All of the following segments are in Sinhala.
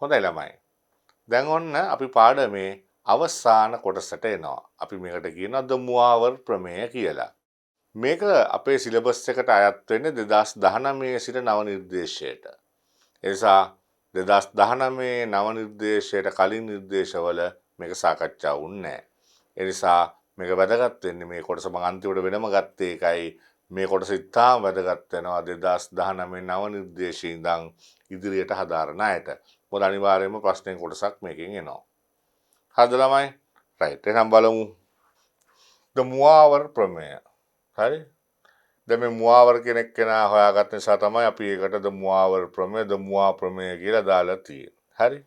හොඳයි ළමයි. දැන් ඔන්න අපි පාඩමේ අවසාන කොටසට එනවා. අපි මේකට කියනවා ද මුවාවර් ප්‍රමේය කියලා. මේක අපේ සිලබස් එකට අයත් වෙන්නේ 2019 සිට නව නිර්දේශයට. ඒ නිසා 2019 නව නිර්දේශයට කලින් නිර්දේශවල මේක සාකච්ඡා වුණේ නැහැ. ඒ නිසා මේක වැදගත් වෙන්නේ මේ කොටස මම අන්තිමට වෙනම ගත්තේ ඒකයි මේ කොටස ඉතාම වැදගත් වෙනවා 2019 නව නිර්දේශයේ ඉඳන් ඉදිරියට හදාරන අයට. මොකද අනිවාර්යයෙන්ම ප්‍රශ්නෙන් කොටසක් මේකෙන් එනවා. හරිද ළමයි? රයිට්. එහෙනම් බලමු ද මුවාවර් ප්‍රමේය. හරි? දැන් මේ මුවාවර් කියන එක්කෙනා හොයාගත්ත නිසා තමයි අපි ඒකට ද මුවාවර් ප්‍රමේය ද මුවා ප්‍රමේය කියලා දාලා තියෙන්නේ. හරි?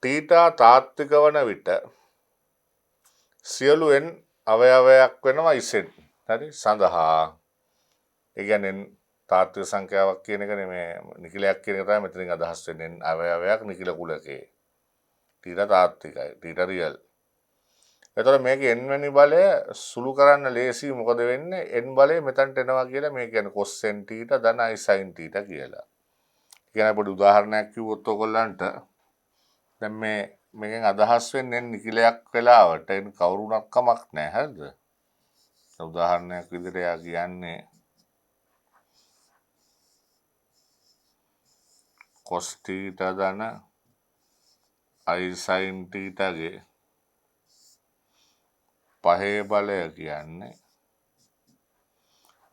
තීටා තාත්වික වන විට සියලු n අවයවයක් වෙනවා ඉසෙන්. හරි? සඳහා ඒ කියන්නේ තාත්වික සංඛ්‍යාවක් කියන එකනේ මේ නිකිලයක් කියන එක තමයි මෙතනින් අදහස් වෙන්නේ. අවයවයක් නිකිල කුලකේ. තීටා තාත්විකයි. Theta real. එතකොට මේකේ n වෙනි බලය සුළු කරන්න ලේසි මොකද වෙන්නේ n බලය මෙතනට එනවා කියලා මේ කියන්නේ cos n θ ධන i sin θ කියලා. කියන පොඩි උදාහරණයක් කිව්වොත් ඔයගොල්ලන්ට දැන් මේකෙන් අදහස් වෙන්නේ නිකිලයක් වෙලාවට n කවුරුණක් කමක් නැහැ හරිද? උදාහරණයක් විදිහට යා කියන්නේ cos θ ධන i sin θ ගේ පහේ බලය කියන්නේ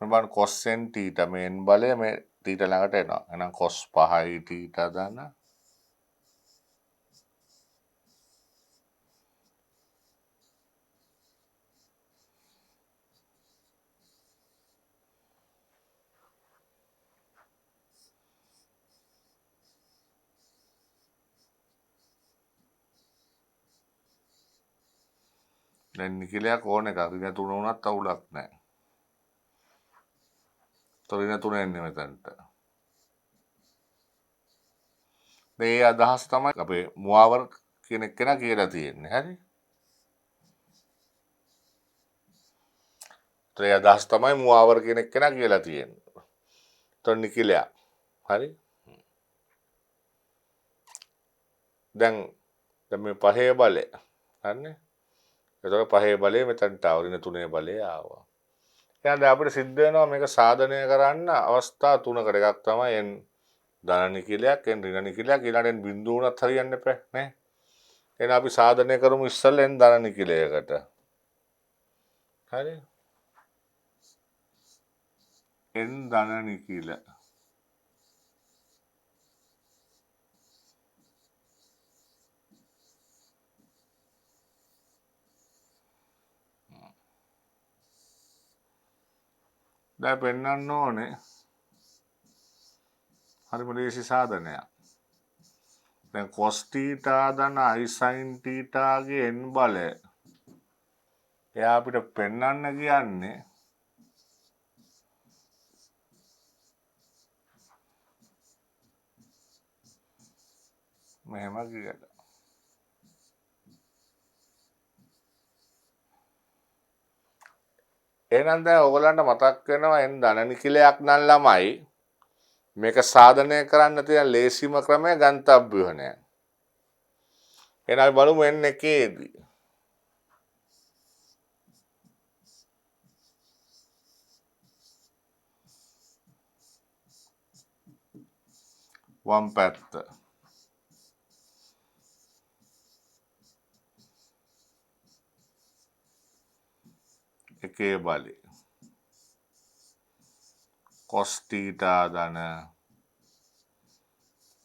මම cos n θ මේ n බලය මේ θ ළඟට එනවා. එහෙනම් cos 5i θ ධන දැන් නිකිලයක් ඕන එකක්. ඍණ 3 වුණත් අවුලක් නැහැ. ඍණ 3 එන්නේ මෙතනට. මේ අදහස් තමයි අපේ මුවාවර් කියන කෙනා කියලා තියෙන්නේ. හරි? ඒ අදහස් තමයි මුවාවර් කියන කෙනා කියලා තියෙන්නේ. එතකොට නිකිලයක්. හරි? දැන් මේ පහේ බලය. හරිනේ? එතකොට පහේ බලය මෙතනට ආව. ඍණ 3 බලය ආවා. එහෙනම් දැන් අපිට සිද්ධ වෙනවා මේක සාධනය කරන්න අවස්ථා තුනකට. එකක් තමයි n ධන නිකිලයක්, n ඍණ නිකිලයක්, ඊළඟට n බිඳුව උනත් හරියන්න එපා නේ. එහෙනම් අපි සාධනය කරමු ඉස්සෙල්ලා n ධන නිකිලයකට. හරි? n ධන නිකිල. දැන් පෙන්වන්න ඕනේ හරිම ලේසි සාධනයක්. දැන් cos θ ධන i sin θ ගේ n බලය එයා අපිට පෙන්වන්න කියන්නේ මෙහෙම කියලා. එහෙනම් දැන් ඔයගලන්ට මතක් වෙනවා n ධන නිකිලයක් නම් ළමයි මේක සාධනය කරන්න තියෙන ලේසිම ක්‍රමය ගන්තබ්බ ව්‍යුහණය. එහෙනම් අපි බලමු n එකේදී වම් පැත්ත එකේ බලය cos θ ධන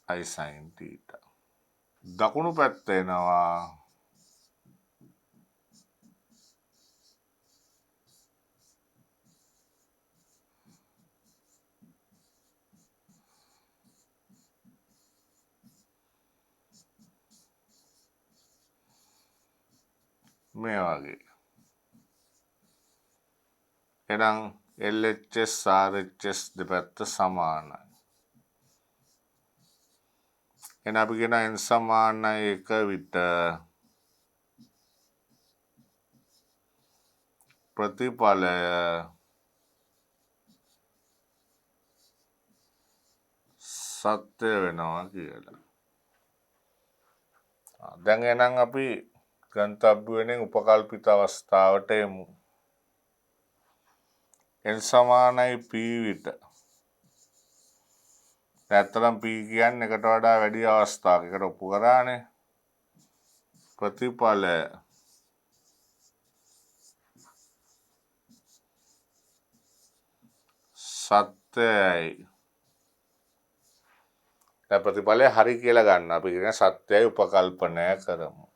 i sin θ. දකුණු පැත්ත එනවා මේ වගේ. එහෙනම් LHS RHS දෙපැත්ත සමානයි. එහෙනම් අපි කියන n සමානයි 1 විට ප්‍රතිඵලය සත්‍ය වෙනවා කියලා. දැන් එහෙනම් අපි ගන්තබ්බ වෙනෙන් උපකල්පිත අවස්ථාවට එමු. n සමානයි p විට. ඇත්තටම p කියන්නේ එකට වඩා වැඩි අවස්ථාවක්. එකට ඔප්පු කරානේ. ප්‍රතිඵලය සත්‍යයි. දැන් ප්‍රතිඵලය හරි කියලා ගන්න. අපි කියන සත්‍යයි උපකල්පනය කරමු.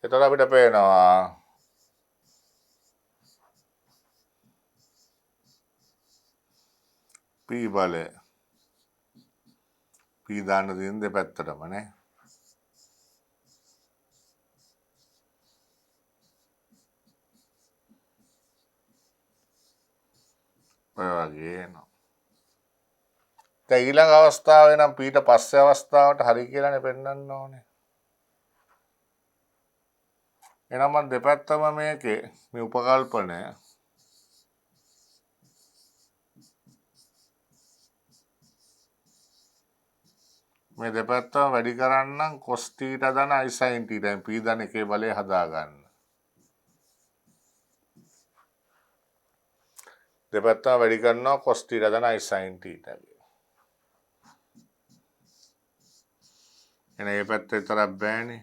එතකොට අපිට පේනවා p බලය. p දාන්න තියෙන දෙපැත්තටම නේ. ඔය වගේ එනවා. දැන් ඊළඟ අවස්ථාවේ නම් p ට පස්සේ අවස්ථාවට හරි කියලානේ පෙන්වන්න ඕනේ. එහෙනම් මම දෙපැත්තම මේකේ මේ උපකල්පනය මේ දෙපැත්තම වැඩි කරන්නම් cos θ ධන i sin θ දැන් p ධන එකේ බලය හදාගන්න. දෙපැත්තම වැඩි කරනවා cos θ ධන i sin θ. එන මේ පැත්ත විතරක් බෑනේ.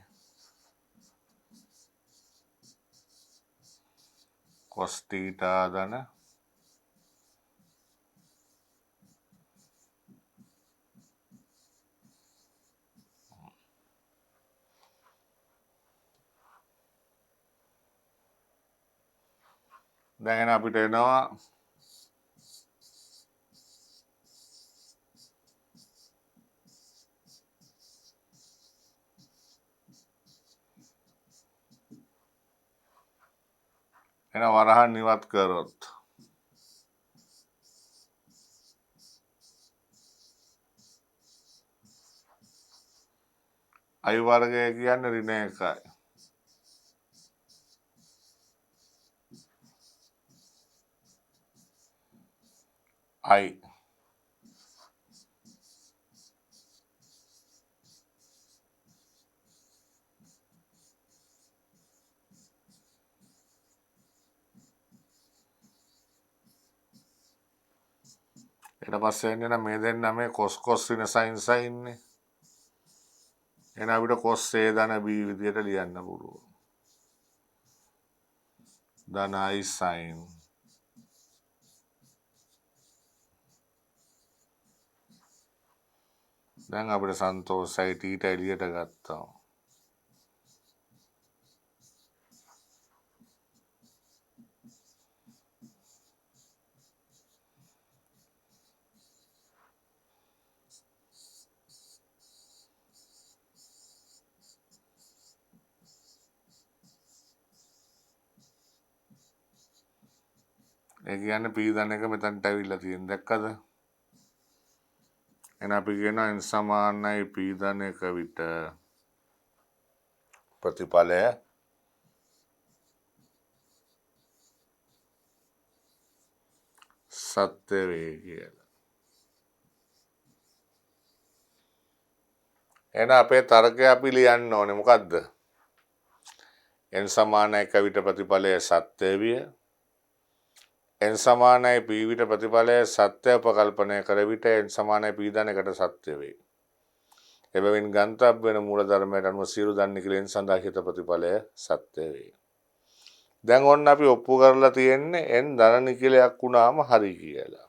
cos θ ධන දැන් අපිට එනවා වරහන් ඉවත් කරොත් i වර්ගය කියන්නේ ඍණ 1යි. i ඊට පස්සේ එන්නේ නම් මේ දෙන්න මේ cos cos ඍණ sin sin නේ. එහෙනම් අපිට cos a ධන b විදියට ලියන්න පුළුවන්. ධන i sin දැන් අපිට සන්තෝෂයි ටීට එළියට ගත්තා. ඒ කියන්නේ p ධන එක මෙතනට ඇවිල්ලා තියෙන දැක්කද? එහෙනම් අපි කියනවා n සමානයි p ධන එක විට ප්‍රතිඵලය සත්‍ය වේ කියලා. එහෙනම් අපේ තර්කය අපි ලියන්න ඕනේ මොකද්ද? n සමානයි 1 විට ප්‍රතිඵලය සත්‍ය විය. n සමානයි p විට ප්‍රතිඵලය සත්‍ය උපකල්පනය කර විට n සමානයි p ධන එකට සත්‍ය වේ. එබැවින් ගන්තබ්බ වෙන මූලධර්මයට අනුව සියලු ධන නිඛිලයන් සඳහා හිත ප්‍රතිඵලය සත්‍ය වේ. දැන් ඔන්න අපි ඔප්පු කරලා තියෙන්නේ n ධන නිඛිලයක් වුණාම හරි කියලා.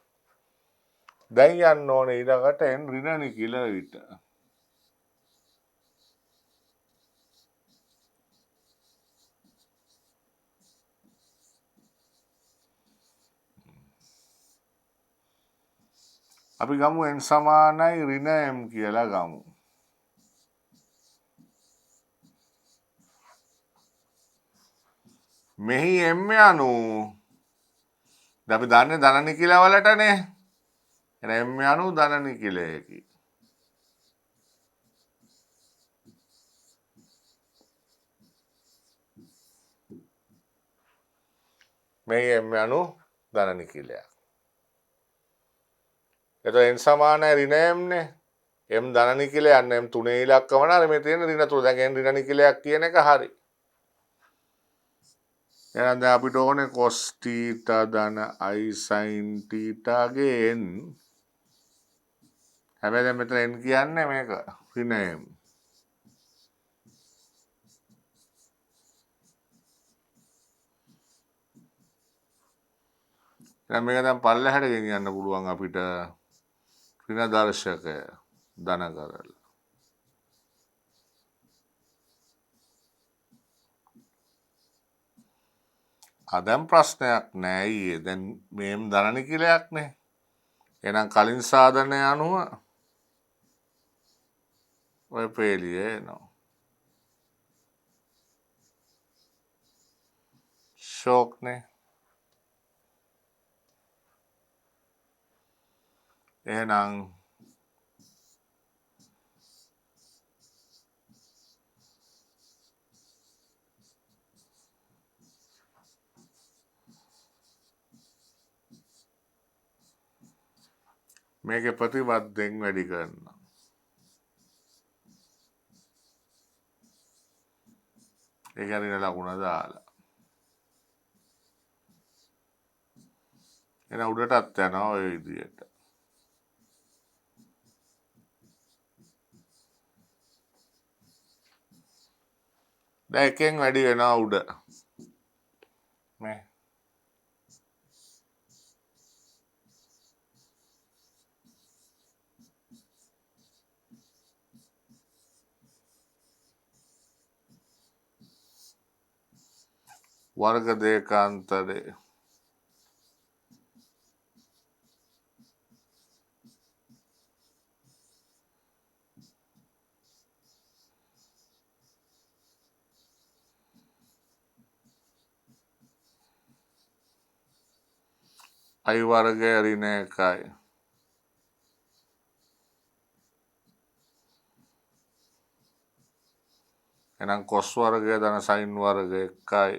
දැන් යන්න ඕනේ ඊළඟට n ඍණ නිඛිල විට. අපි ගමු n සමානයි ඍණ m කියලා ගමු. මෙහි m යනු දැන් අපි දන්නේ ධන නිඛිල වලටනේ. එහෙනම් m යනු ධන නිඛිලයකි. මේ m අනු ධන නිකිලයක්. එතකොට n සමානයි ඍණ m නේ. m ධන නිකිලයක් නම් m 3 ඉලක්කම නාර මේ තියෙන ඍණ 3. දැන් n ඍණ නිකිලයක් කියන එක හරි. එහෙනම් දැන් අපිට ඕනේ cos θ ධන i sin θ ගේ n. හැබැයි දැන් මෙතන n කියන්නේ මේක ඍණ m. දැන් මේක දැන් පල්ලෙහාට ගෙනියන්න පුළුවන් අපිට ඍණ දර්ශකය ධන කරලා. දැන් ප්‍රශ්නයක් නෑ ඊයේ. දැන් මේ m ධන නිකිලයක් නේ. එහෙනම් කලින් සාධනය අනුව ඔය පේලිය එනවා. ෂෝක් නේ. එහෙනම් මේකේ ප්‍රතිබද්ධයෙන් වැඩි කරනවා. ඒක හරින ලකුණ දාලා. එන උඩටත් යනවා ඔය විදියට. දැන් එකෙන් වැඩි වෙනවා උඩ. මේ වර්ග දෙකාන්තරේ i වර්ගය ඍණ 1යි. එහෙනම් cos වර්ගය ධන sin වර්ගය 1යි.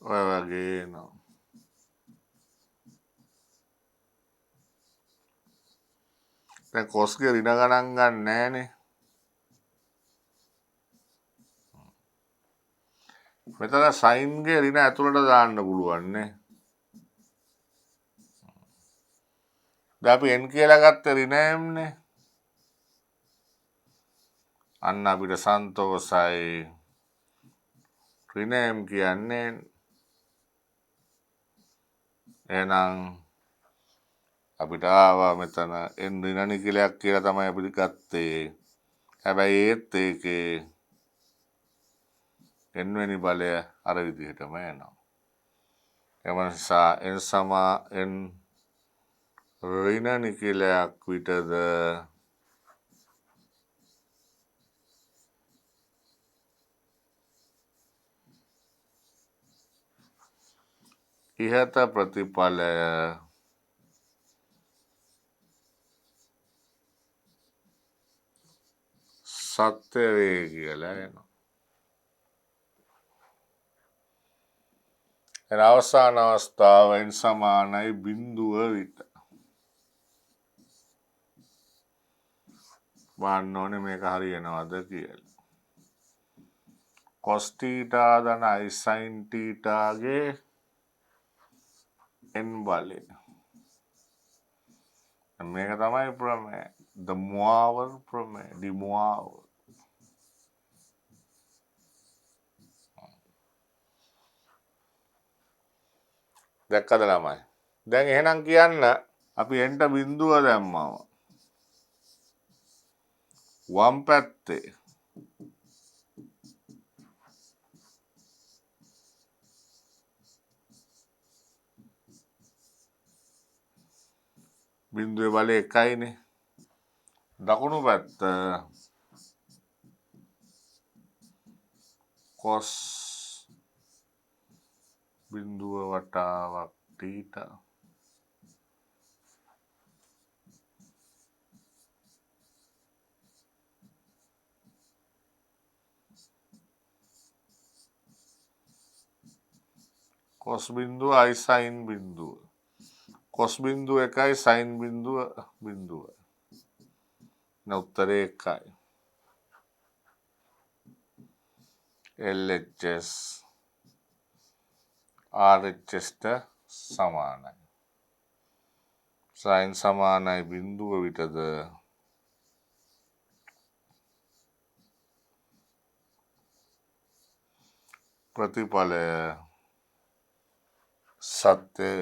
ඔය වගේ එනවා. දැන් cos ගේ ඍණ ගණන් ගන්න නෑනේ. මෙතන sin ගේ ඍණ ඇතුළට දාන්න පුළුවන් නේ. දැන් අපි n කියලා ගත්ත ඍණ m නේ. අන්න අපිට සන්තෝසයි. ඍණ m කියන්නේ එහෙනම් අපිට ආවා මෙතන n ඍණ නිකිලයක් කියලා තමයි අපි ගත්තේ. හැබැයි ඒත් ඒකේ n වෙනි බලය අර විදිහටම එනවා. ඒ නිසා n සමා n ඍණ නිකිලයක් විටද ඉහත ප්‍රතිඵලය සත්‍ය වේ කියලා එනවා. එන අවසාන අවස්ථාව n සමානයි 0 විට. බලන්න ඕනේ මේක හරියනවද කියලා. cos θ ධන i sin θ ගේ n බලය. මේක තමයි ප්‍රමේය. the Moivre ප්‍රමේය. de Moivre. දැක්කද ළමයි? දැන් එහෙනම් කියන්න අපි n ට බිඳුව දැම්මම වම් පැත්තේ බිඳුවේ බලය 1යිනේ. දකුණු පැත්ත cos බිඳුව වටාවක් තීටා කොස් බිඳුව අයි සයින් බිඳුව කොස් බිඳුව එකයි සයින් බිඳුව බිඳුව උත්තරේ එකයි LHS RHSට සමානයි සයින් සමානයි බිඳුව විටද ප්‍රතිඵලය සත්‍ය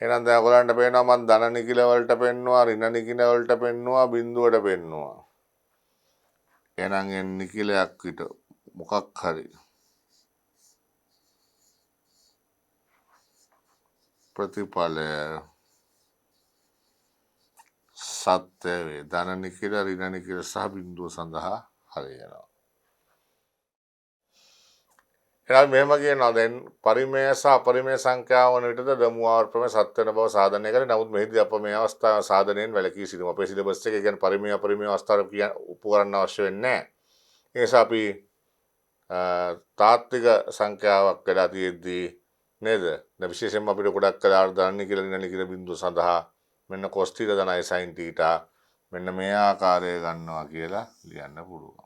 එහෙනම් දැන් ඔයගලන්ට පේනවා මම ධන නිකිල වලට පෙන්නවා ඍණ නිකිල වලට පෙන්නවා බිඳුවට පෙන්නවා එහෙනම් එන් නිකිලයක් විතර මොකක් හරි ප්‍රතිඵලය සත්‍ය වේ ධන නිකිල ඍණ නිකිල සහ බිඳුව සඳහා හරියනවා එහෙනම් මෙහෙම කියනවා දැන් පරිමේය සහ අපරිමේය සංඛ්‍යාව වන විටද දමුවාවර ප්‍රමේය සත්‍ය වෙන බව සාධනය කරේ නමුත් මෙහිදී අප මේ අවස්ථාව සාධනයෙන් වැළකී සිටිමු අපේ සිලබස් එකේ කියන්නේ පරිමේය අපරිමේය අවස්ථාවල කියන උපු කරන්න අවශ්‍ය වෙන්නේ නැහැ ඒ නිසා අපි තාත්වික සංඛ්‍යාවක් වෙලා තියෙද්දී නේද දැන් විශේෂයෙන්ම අපිට ගොඩක් කලාවට ධන කියලා ඍණ කියලා බිඳුව සඳහා මෙන්න cos θ ධනයි sin θ මෙන්න මේ ආකාරය ගන්නවා කියලා ලියන්න පුළුවන්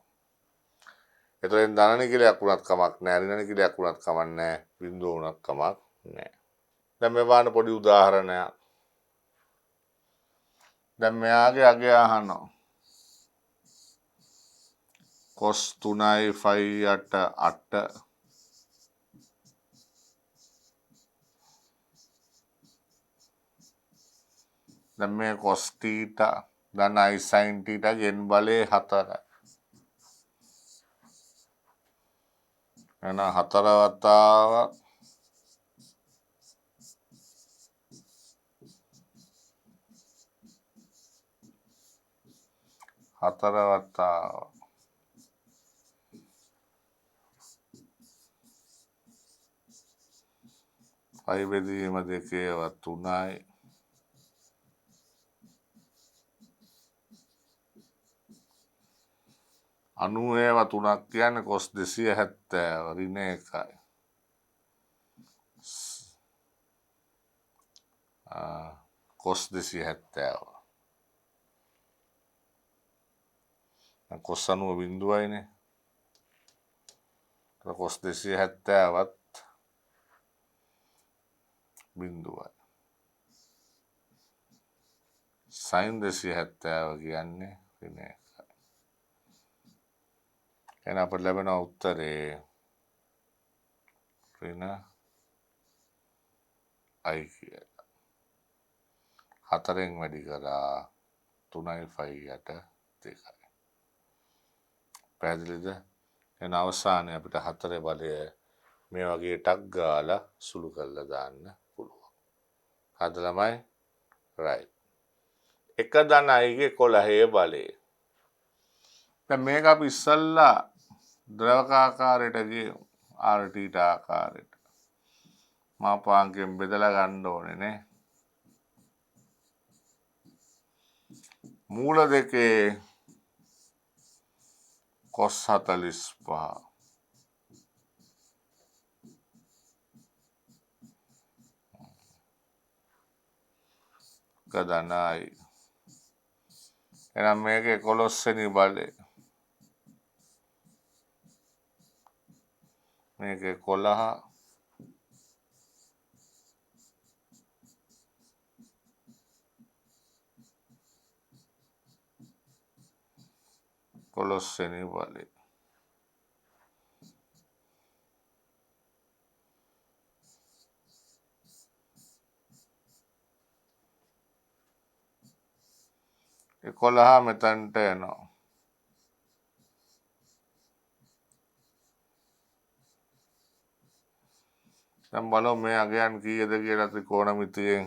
එතකොට ධන නිකිලයක් වුණත් කමක් නැහැ ඍණ නිකිලයක් වුණත් කමක් නැහැ බිඳුව වුණත් කමක් නැහැ දැන් මේ වань පොඩි උදාහරණයක් දැන් මෙයාගේ අගය අහනවා cos 3යි phi 8 දැන් මේ cos θ ධනයි sin θ ගෙන් බලේ 4යි එහෙනම් 4 වතාවක් 4 වතාවක් පයි බෙදීම දෙකේව 3යි 90 3ක් කියන්නේ cos 270 ඍණ 1යි cos 270 cos 90 බිඳුවයිනේ cos 270වත් බිඳුවයි sin 270 කියන්නේ ඍණ 1යි එහෙනම් අපිට ලැබෙන උත්තරේ ඍණ i කියලා 4ෙන් වැඩි කරා 3යි phi 8 2යි පැහැදිලිද එහෙනම් අවසානයේ අපිට 4 බලය මේ වගේ ටක් ගාලා සුළු කරලා දාන්න පුළුවන් හරිද ළමයි right එක ධනයිගේ 11 බලය දැන් මේක අපි ඉස්සල්ලා ද්‍රවකාකාරයට ගියමු RT ආකාරයට මාපාංකයෙන් බෙදලා ගන්න ඕනේ නේ මූල දෙකේ cos 45 ගදනයි එහෙනම් මේකේ 11 වෙනි බලය මේකේ 11 වෙනි බලය කොළහ මෙතන්ට එනවා දැන් බලමු මේ අගයන් කීයද කියලා ත්‍රිකෝණමිතියෙන්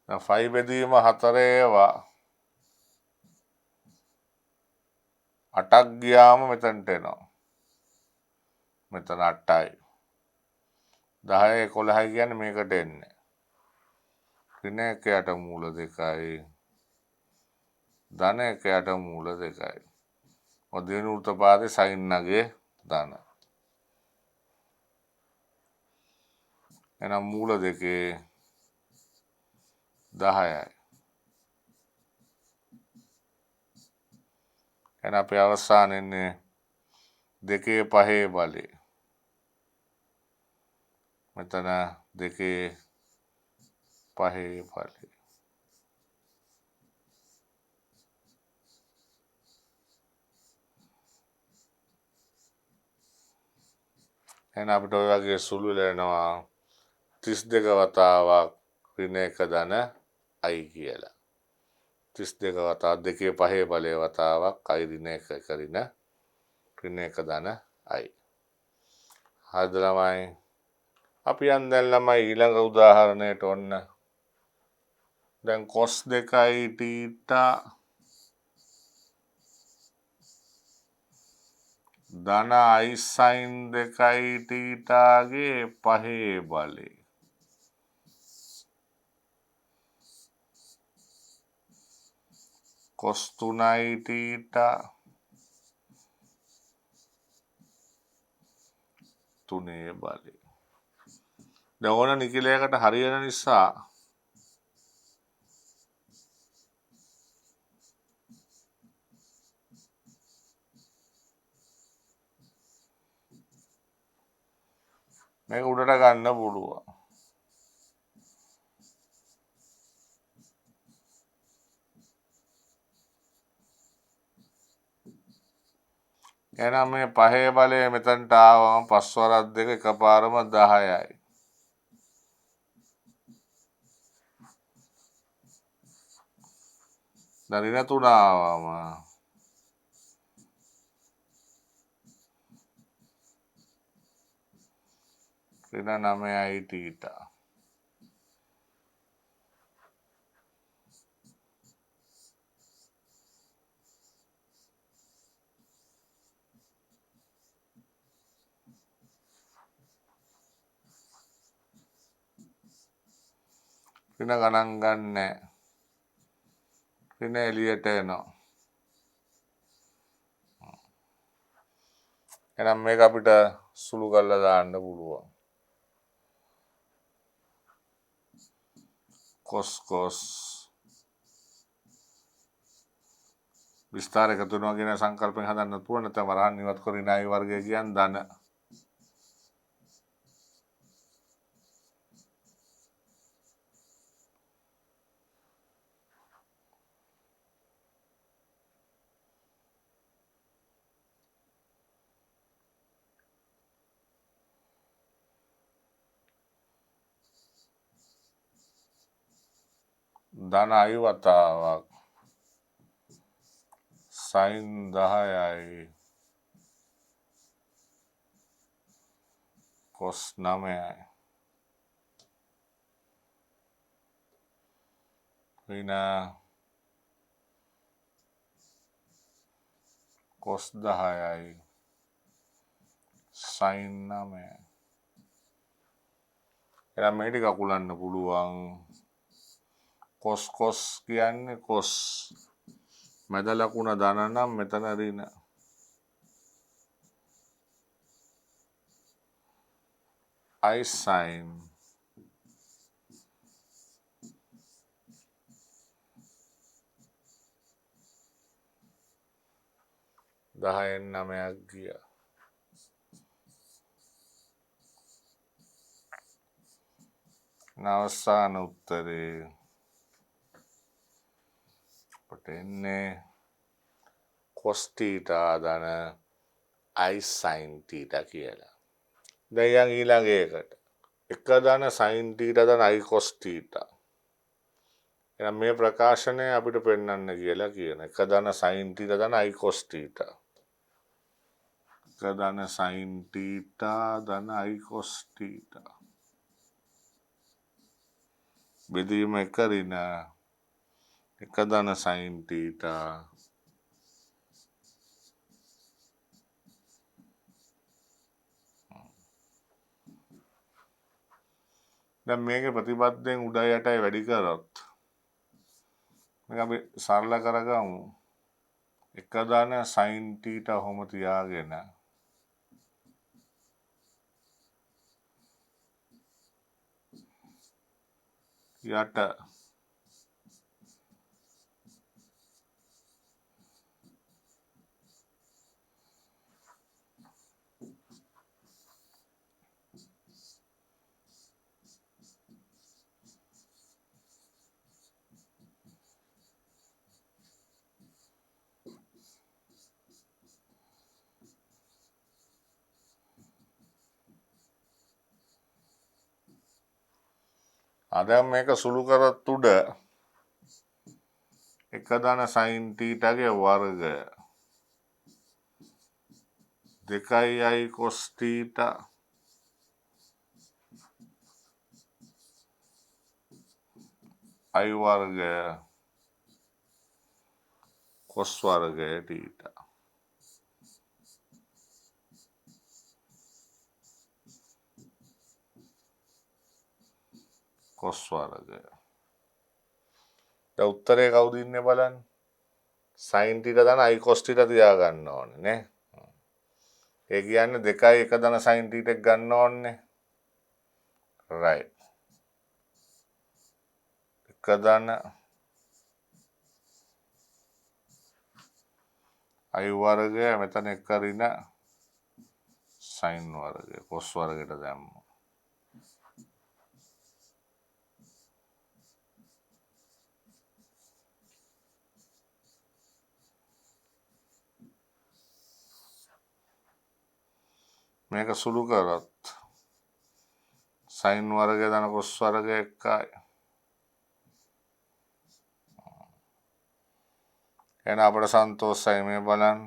දැන් 5 බෙදීම 4 ඒවා 8ක් ගියාම මෙතනට එනවා. මෙතන 8යි. 10 11 කියන්නේ මේකට එන්නේ. ඍණ 1 යට මූල 2යි. ධන 1 යට මූල 2යි. ඔය දෙවෙනි වෘත්තපාදේ සයින් නගේ ධන. එහෙනම් මූල 2 10යි. එහෙනම් අපේ අවසාන එන්නේ 2 5 බලේ. මෙතන 2 5 බලේ. එහෙනම් අපිට ඔය වගේ සුළු වෙනවා 32 වතාවක් ඍණ 1 ධන i කියලා. 32 වතාවක් 2 5 බලයේ වතාවක් i ඍණ 1 ඍණ 1 ධන i. හරිද ළමයි? අපි යන් දැන් ළමයි ඊළඟ උදාහරණයට ඔන්න. දැන් cos 2i θ ධන i sin 2i θ ගේ පහේ බලය. cos 3i θ තුනේ බලය. දැන් ඕන නිකිලයකට හරියන නිසා මේක උඩට ගන්න පුළුවන්. එහෙනම් මේ පහේ බලය මෙතනට ආවම 5 වරක් 2 එකපාරම 10යි. දැන් ඍණ 3 ආවම ඍණ 9i θ. ඍණ ගණන් ගන්නෑ. ඍණ එළියට එනවා. එහෙනම් මේක අපිට සුළු කරලා දාන්න පුළුවන්. cos විස්තර එකතු වෙනවා කියන සංකල්පයෙන් හදන්න පුළුවන්. නැත්නම් වරහන් ඉවත් කර ඍණ i වර්ගය කියන්නේ ධන. ධන i වතාවක් sin 10යි cos 9යි ඍණ cos 10යි sin 9යි. එහෙනම් මේ ටික අකුලන්න පුළුවන්. cos කියන්නේ cos. මැද ලකුණ ධන නම් මෙතන ඍණ. i sin 10න් 9ක් ගියා. අවසාන උත්තරේ අපට එන්නේ cos θ ධන i sin θ කියලා. දැන් ඊළඟ එකට 1 ධන sin θ ධන i cos θ. එහෙනම් මේ ප්‍රකාශනය අපිට පෙන්වන්න කියලා කියන 1 ධන sin θ ධන i cos θ. 1 ධන sin θ ධන i cos θ. බෙදීම 1 ඍණ 1 ධන sin θ දැන් මේකේ ප්‍රතිපත්තියෙන් උඩ යටයි වැඩි කරොත් මේක අපි සරල කරගමු. 1 ධන sin θ ඔහොම තියාගෙන යට දැන් මේක සුළු කරත් උඩ 1 ධන sin θ ගේ වර්ගය 2i cos θ i වර්ගය cos වර්ගය θ cos වර්ගය. දැන් උත්තරේ කවුද ඉන්නේ බලන්න. sin θ ධන i cos θ තියාගන්න ඕනේ නේ. ඒ කියන්නේ 2යි 1 ධන sin θ එක ගන්න ඕනේ. right. 1 ධන i වර්ගය මෙතන 1 ඍණ sin වර්ගය cos වර්ගයට දැම්මා. මේක සුළු කරොත් sin වර්ගය ධන cos වර්ගය 1යි. එහෙනම් අපිට සන්තෝෂයි මේ බලන්න.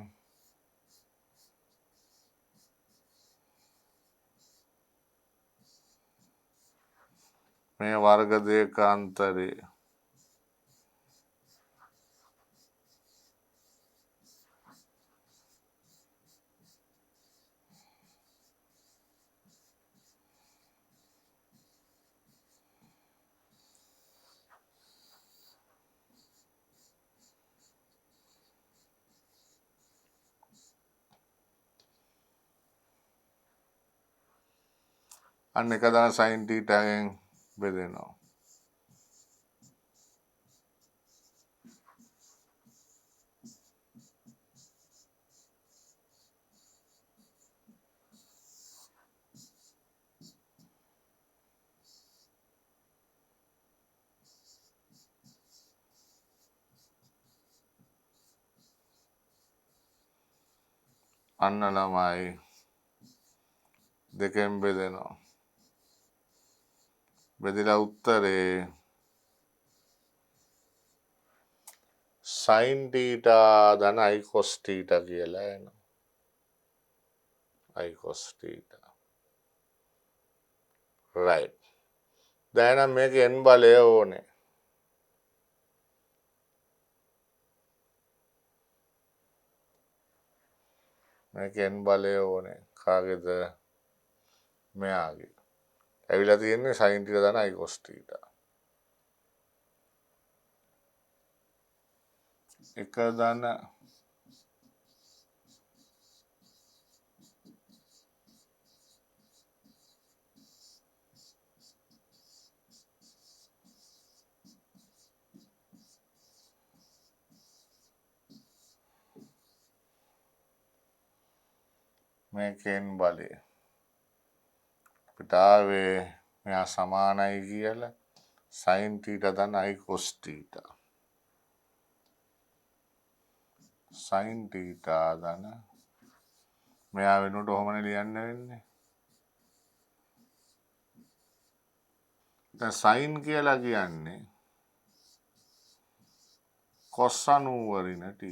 මේ වර්ග දෙක අතරේ අන්න 1 ධන sin θ ගෙන් බෙදෙනවා. අන්න ළමයි දෙකෙන් බෙදෙනවා. බෙදලා උත්තරේ sin θ ධන i cos θ කියලා එනවා. i cos θ. right. දැන් නම් මේකේ n බලය ඕනේ. මේකේ n බලය ඕනේ. කාගේද? මෙයාගේ. ඇවිල්ලා තියෙන්නේ sin θ ධන i cos θ. 1 ධන මේකෙන් බලය අපිට ආවේ මෙයා සමානයි කියලා sin θ ධන i cos θ. sin θ ධන මෙයා වෙනුවට ඔහොමනේ ලියන්න වෙන්නේ. දැන් sin කියලා කියන්නේ cos 90 ඍණ θ.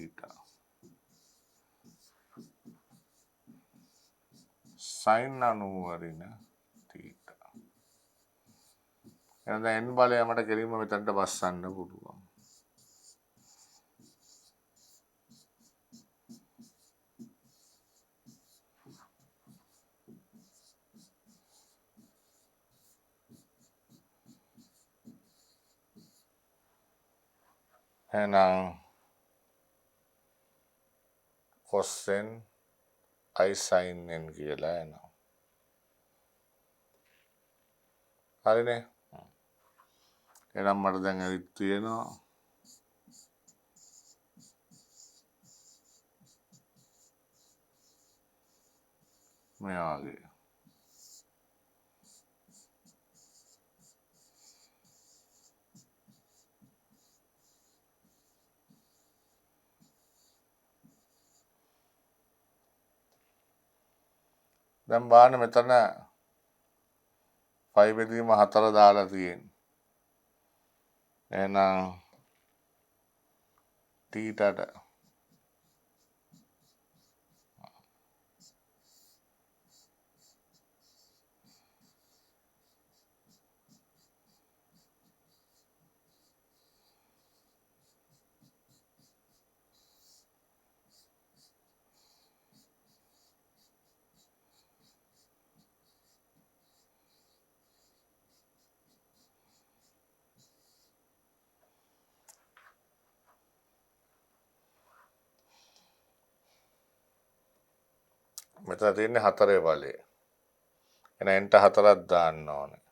sin 90 ඍණ θ. එහෙනම් දැන් n බලය මට කෙලින්ම මෙතනට බස්සන්න පුළුවන්. එහෙනම් කොස්සෙන් අයිසයින්ෙන් කියලා එනවා. හරිනේ. එහෙනම් මට දැන් ඇවිත් තියෙනවා මේ වගේ. දැන් බලන්න මෙතන 5 බෙදීම 4 දාලා තියෙන්නේ. එහෙනම් තීටට මෙතන තියෙන්නේ 4 බලය. එහෙනම් n ට 4ක් දාන්න ඕනේ.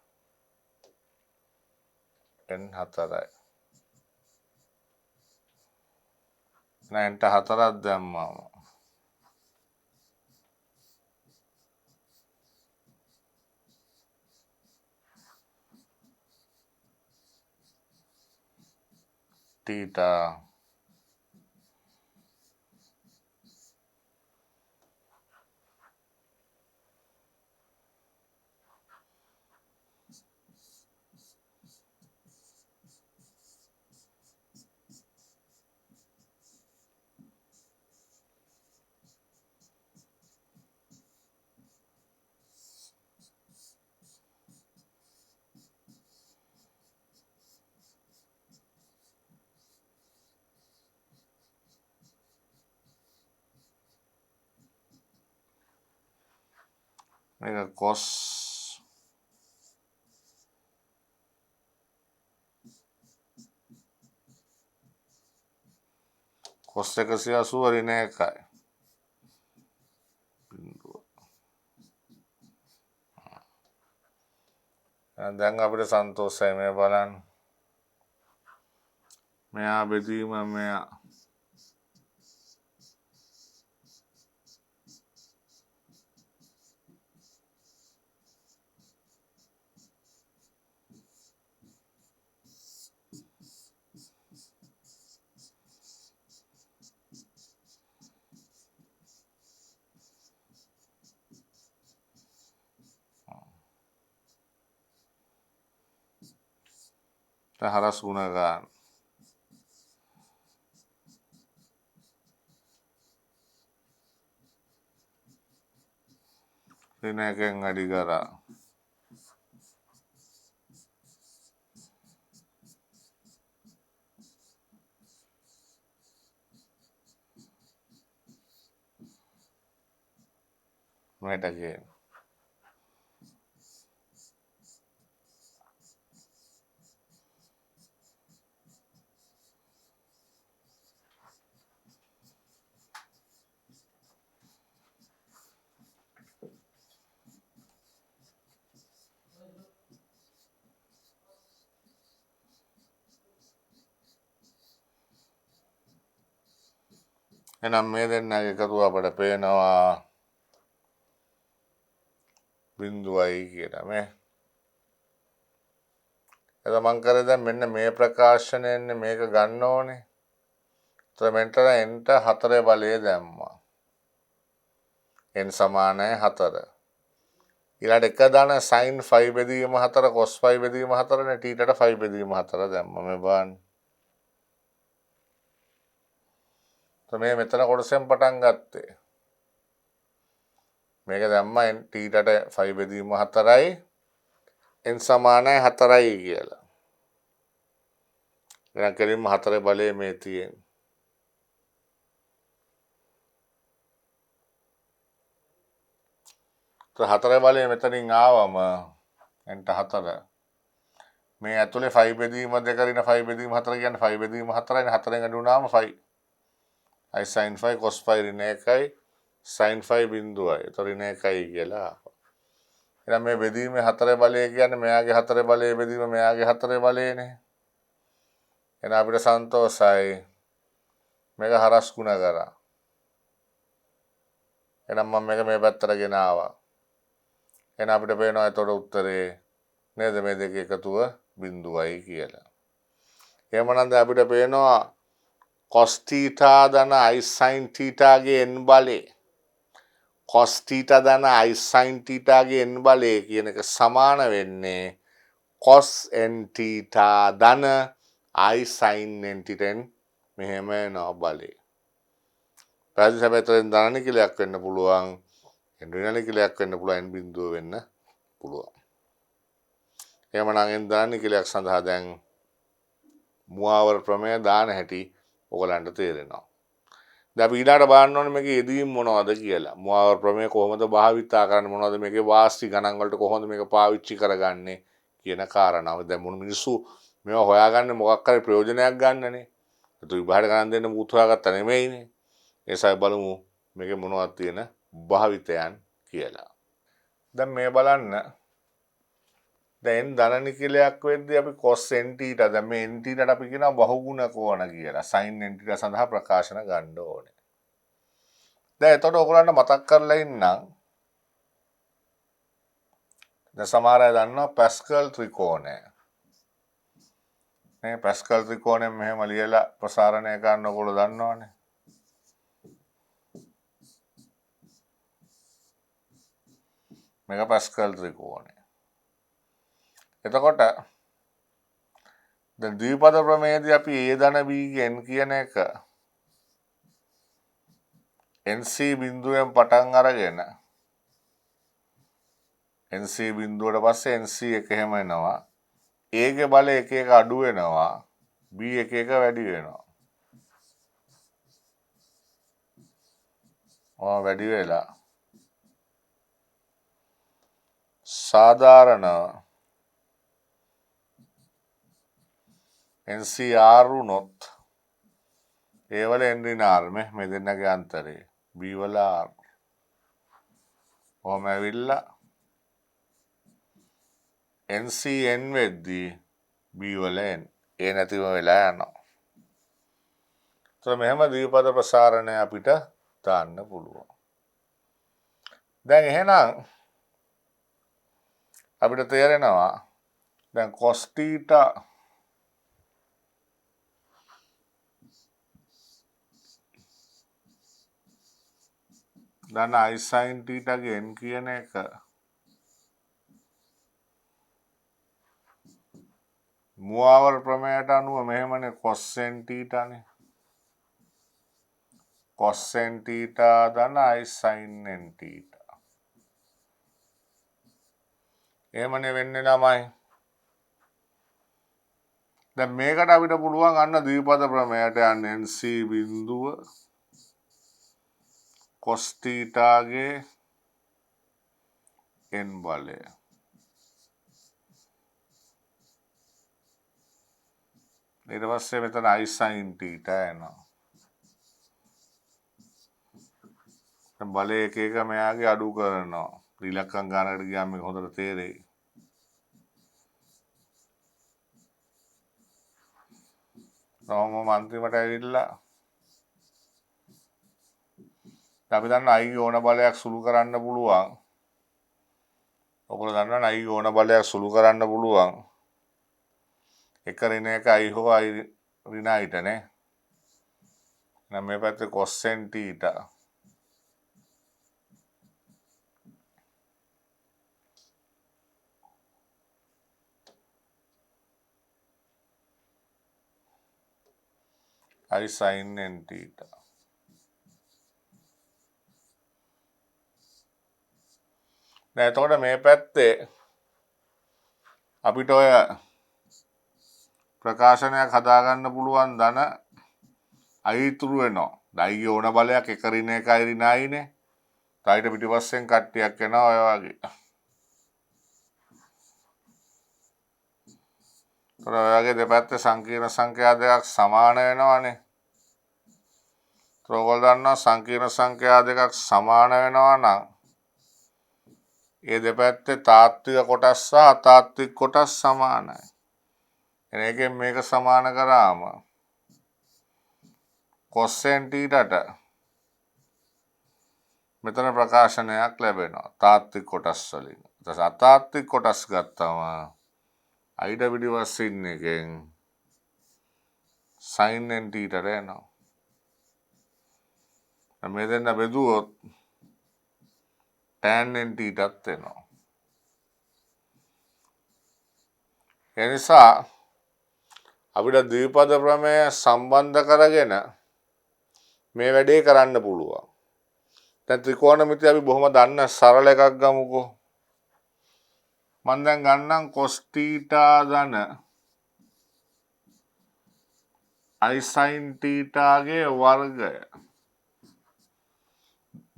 n 4යි. එහෙනම් n ට 4ක් දැම්මම තීටා මේක cos cos 180 ඍණ 1යි. දැන් අපිට සන්තෝෂයි මේ බලන්න. මෙයා බෙදීම මෙයා හරස් ගුණ ගන්න. ඍණ 1න් අඩි කරා. මේට ගේන්න. එහෙනම් මේ දෙන්නගේ එකතුව අපට පේනවා බිඳුවයි කියලා මේ. එතකොට මං කරේ දැන් මෙන්න මේ ප්‍රකාශනයෙන් මේක ගන්න ඕනේ. එතකොට මෙතන n ට 4 බලය දැම්මා. n සමානයි 4. ඊළඟට එක දාන sin 5 බෙදීම 4 cos 5 බෙදීම 4 නේ θ ට 5 බෙදීම 4 දැම්මා මේ බලන්න. මේ මෙතන කොටසෙන් පටන් ගත්තේ. මේක දැම්මා θ ට 5 බෙදීම 4යි n සමානයි 4යි කියලා. එහෙනම් කෙලින්ම 4 බලය මේ තියෙන්නේ. તો 4 බලය මෙතනින් ආවම n ට 4 මේ ඇතුලේ 5 බෙදීම 2 රින 5 බෙදීම 4 කියන්නේ 5 බෙදීම 4යිනේ 4ෙන් අඩු වුණාම 5 i sin 5 cos 5 රින 1යි sin 5 බිඳුවයි. ඒතර රින 1යි කියලා. එහෙනම් මේ බෙදීමේ 4 බලය කියන්නේ මෙයාගේ 4 බලය බෙදීම මෙයාගේ 4 බලයනේ. එහෙනම් අපිට සන්තෝෂයි මේක හරස් ගුණ කරා. එහෙනම් මම මේක මේ පැත්තට ගෙනාවා. එහෙනම් අපිට පේනවා එතකොට උත්තරේ නේද මේ දෙක එකතුව බිඳුවයි කියලා. එහෙමනම් දැන් අපිට පේනවා cos theta ධන i sin theta ගේ n බලය cos theta ධන i sin theta ගේ n බලය කියන එක සමාන වෙන්නේ cos n theta ධන i sin n theta මෙහෙම එනවා බලය. පැහැදිලි සැබෑතරෙන් ධන නිකලයක් වෙන්න පුළුවන් n ඍණ නිකලයක් වෙන්න පුළුවන් n බිඳුව වෙන්න පුළුවන්. එහෙමනම් n ධන නිකලයක් සඳහා දැන් මුවාවර ප්‍රමේය දාන හැටි ඔයගලන්ට තේරෙනවා. දැන් අපි ඊළඟට බලන්න ඕනේ මේකේ යෙදවීම් මොනවද කියලා. මුවාවර ප්‍රමේය කොහොමද භාවිතා කරන්නේ මොනවද මේකේ වාස්ති ගණන් වලට කොහොමද මේක පාවිච්චි කරගන්නේ කියන කාරණාව. දැන් මොන මිනිස්සු මේවා හොයාගන්නේ මොකක් හරි ප්‍රයෝජනයක් ගන්නනේ. ඒක විභාග ගණන් දෙන්න මුත් හොයාගත්තා නෙමෙයිනේ. ඒසයි බලමු මේකේ මොනවද තියෙන භාවිතයන් කියලා. දැන් මේ බලන්න දැන් ධන නිකලයක් වෙද්දී අපි cos n theta දැන් මේ n theta අපි කියනවා බහුගුණ කෝණ කියලා. sin n theta සඳහා ප්‍රකාශන ගන්න ඕනේ. දැන් එතකොට ඔයගොල්ලන්ට මතක් කරලා ඉන්නම්. දැන් සමහර අය දන්නවා පැස්කල් ත්‍රිකෝණය. මේ පැස්කල් ත්‍රිකෝණයෙන් මෙහෙම ලියලා ප්‍රසාරණය කරන්න ඔයගොල්ලෝ දන්නවනේ. මේක පැස්කල් ත්‍රිකෝණය. එතකොට දැන් ද්විපද ප්‍රමේයදී අපි a ධන b ගෙන් කියන එක NC බිඳුවෙන් පටන් අරගෙන NC බිඳුවට පස්සේ NC එක එහෙම එනවා. A ගේ බලය එක එක අඩු වෙනවා. B එක එක වැඩි වෙනවා. වැඩි වෙලා සාධාරණ NCR වුණොත් A වල n ඍණ r මේ දෙන්නගේ අන්තරේ B වල r ඔහම ඇවිල්ලා NCN වෙද්දී B වල n A නැතිව වෙලා යනවා. මෙහෙම ද්විපද ප්‍රසාරණය අපිට දාන්න පුළුවන්. දැන් එහෙනම් අපිට තේරෙනවා දැන් cos theta ධන i sin theta ගේ n කියන එක මුවාවර ප්‍රමේයට අනුව මෙහෙමනේ cos n theta නේ. cos n theta ධන i sin n theta. එහෙමනේ වෙන්නේ ළමයි. දැන් මේකට අපිට පුළුවන් අන්න ද්විපද ප්‍රමේයට යන්න NC බිඳුව cos theta ගේ n බලය. ඊට පස්සේ මෙතන i sin theta එනවා. බලය එක එක මෙයාගේ අඩු කරනවා. ඉලක්කම් ගානකට ගියාම මේක හොඳට තේරෙයි. තවම අන්තිමට ඇවිල්ලා අපි දන්නවා i ඕන බලයක් සුළු කරන්න පුළුවන්. ඔයගොල්ලෝ දන්නවා i ඕන බලයක් සුළු කරන්න පුළුවන්. එක ඍණ එක i හෝ i ඍණ iට නේ. නම් මේ පැත්තේ cos n theta i sin n theta. දැන් එතකොට මේ පැත්තේ අපිට ඔය ප්‍රකාශනයක් හදාගන්න පුළුවන් ධන i ඉතුරු වෙනවා. i ගේ ඕන බලයක් එක ඍණ එකයි ඍණ i නේ. ඊට පිටිපස්සෙන් කට්ටියක් එනවා ඔය වගේ. තොර ඔයගේ දෙපැත්තේ සංකීර්ණ සංඛ්‍යා දෙකක් සමාන වෙනවනේ. ඔයගොල්ලෝ දන්නවා සංකීර්ණ සංඛ්‍යා දෙකක් සමාන වෙනවා නම් ඒ දෙපැත්තේ තාත්වික කොටස් සහ අතාත්වික කොටස් සමානයි. එකෙන් මේක සමාන කරාම කොස්සෙන් ටීටට මෙතන ප්‍රකාශනයක් ලැබෙනවා තාත්වික කොටස් වලින්. ඊට අතාත්වික කොටස් ගත්තම අයිඩ පිටිපස්සින් එකෙන් sin n ටීටට එනවා. මේ දෙන්න බෙදුවොත් tan n ටීටත් එනවා. ඒ නිසා අපිට ද්විපද ප්‍රමේය සම්බන්ධ කරගෙන මේ වැඩේ කරන්න පුළුවන්. දැන් ත්‍රිකෝණමිතිය අපි බොහොම දන්න සරල එකක් ගමුකෝ. මම දැන් ගන්නම් cos theta ධන i sin theta ගේ වර්ගය.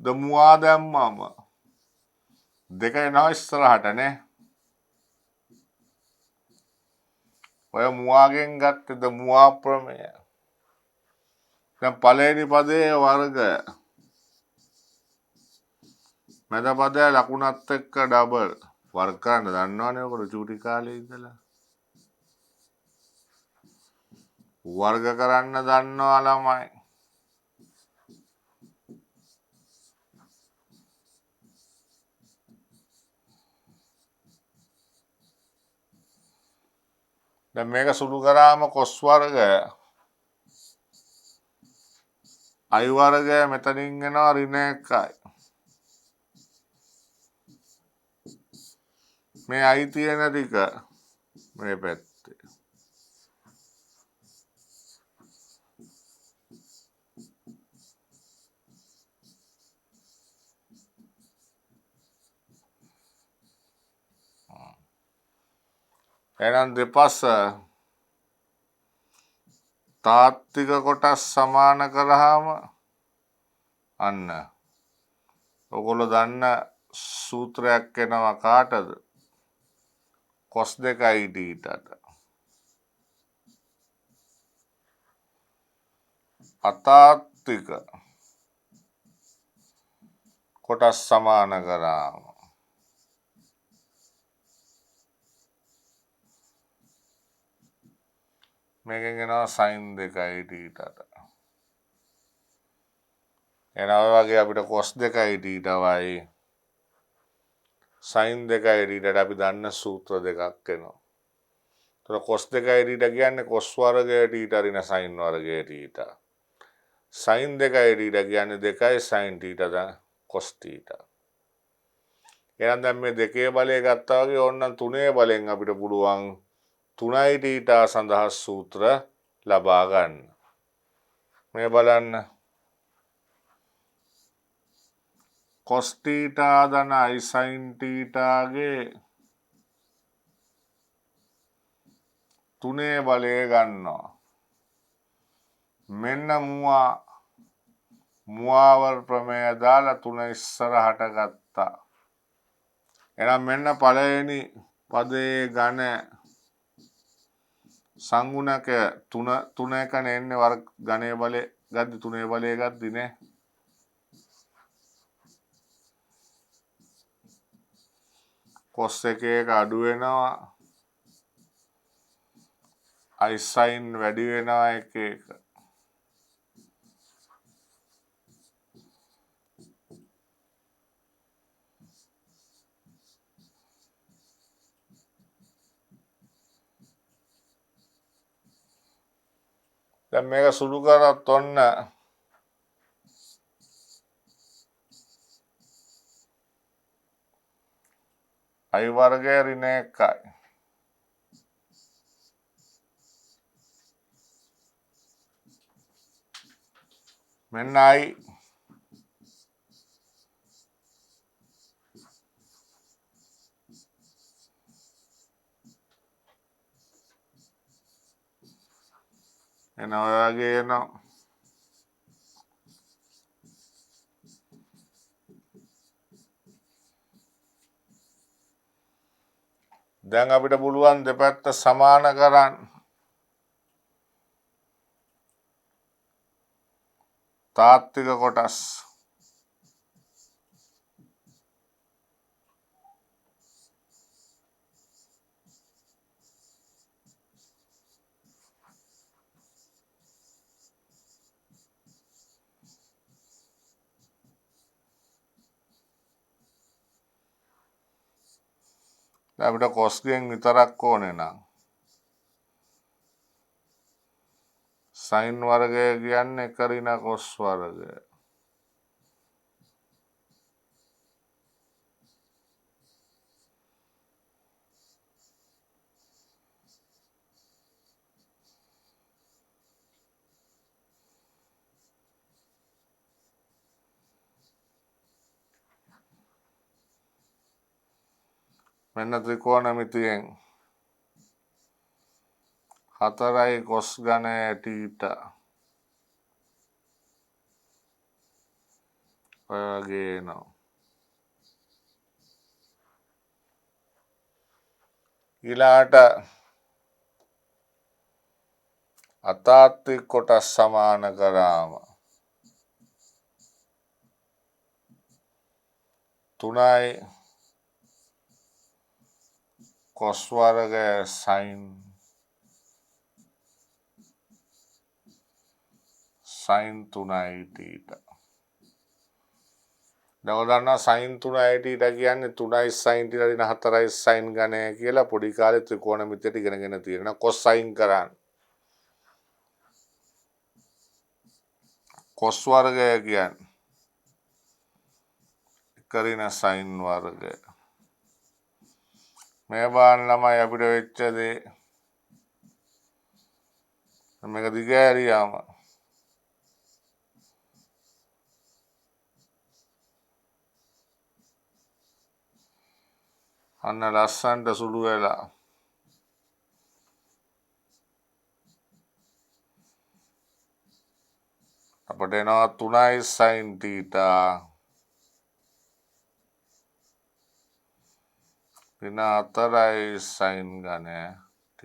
දමුවා දැම්මම දෙක එනවා ඉස්සරහට නේ. ඔය මුවාගෙන් ගත්තද මුවා ප්‍රමේය. දැන් පළවෙනි පදයේ වර්ගය මැද පදය ලකුණත් එක්ක ඩබල් වර්ග කරන්න දන්නවනේ ඔකට චූටි කාලේ ඉඳලා. වර්ග කරන්න දන්නවා ළමයි. දැන් මේක සුළු කරාම cos වර්ගය i වර්ගය මෙතනින් එනවා ඍණ 1යි. මේ i තියෙන ටික මේ පැත්තේ. එහෙනම් දෙපස තාත්වික කොටස් සමාන කරාම අන්න ඔයගොල්ලෝ දන්න සූත්‍රයක් එනවා කාටද? cos 2i ටීටට. අතාත්වික කොටස් සමාන කරාම මේකෙන් එනවා sin 2i ටීටට. එහෙනම් ඔය වගේ අපිට cos 2i ටීටවයි sin 2i ටීටට අපි දන්න සූත්‍ර දෙකක් එනවා. ඒතර cos 2i ටීට කියන්නේ cos වර්ගය ටීට ඍණ sin වර්ගය ටීට. sin 2i ටීට කියන්නේ 2i sin ටීට දැන් cos ටීට. එහෙනම් දැන් මේ දෙකේ බලය ගත්තා වගේ ඕනනම් තුනේ බලෙන් අපිට පුළුවන් 3i ටීට සඳහා සූත්‍ර ලබා ගන්න. මේ බලන්න cos theta ධන i sin theta ගේ තුනේ බලය ගන්නවා. මෙන්න මුවාවර ප්‍රමේය දාලා තුන ඉස්සරහට ගත්තා. එහෙනම් මෙන්න පළවෙනි පදයේ ඝන සංගුණක තුන එකනේ එන්නේ වර්ග ඝනයේ බලය ගද්දි තුනේ බලය ගද්දි නේ. cos එකක අඩු වෙනවා i sin වැඩි වෙනවා එක. දැන් මේක සුළු කරත් ඔන්න i වර්ගය ඍණ 1යි. මෙන්න i එන ඔය වගේ එනවා. දැන් අපිට පුළුවන් දෙපැත්ත සමාන කරන්න. තාත්වික කොටස් අපිට කොස්ගෙන් විතරක් ඕනේ නම් සයින් වර්ගය කියන්නේ එක ඍණ කොස් වර්ගය. මෙන්න ත්‍රිකෝණමිතියෙන් 4යි කොස් ඝනය θ ඔය වගේ එනවා. ඊළාට අතාත්වික කොටස් සමාන කරාම 3යි කොස් වර්ගය සයින් 3යි θ. දැන් ඔයාලන්නා sin 3යි θ කියන්නේ 3යි sin θ ඍණ 4යි sin ඝනය කියලා පොඩි කාලේ ත්‍රිකෝණමිතියට ඉගෙනගෙන තියෙනවා. cos sin කරන්න. cos වර්ගය කියන්නේ එක ඍණ sin වර්ගය. මේ බාන ළමයි අපිට වෙච්ච දේ මේක දිගෑරියාම අන්න ලස්සන්ට සුළු වෙලා අපට එනවා 3යි sin θ ඍණ 4යි sin ඝනය θ.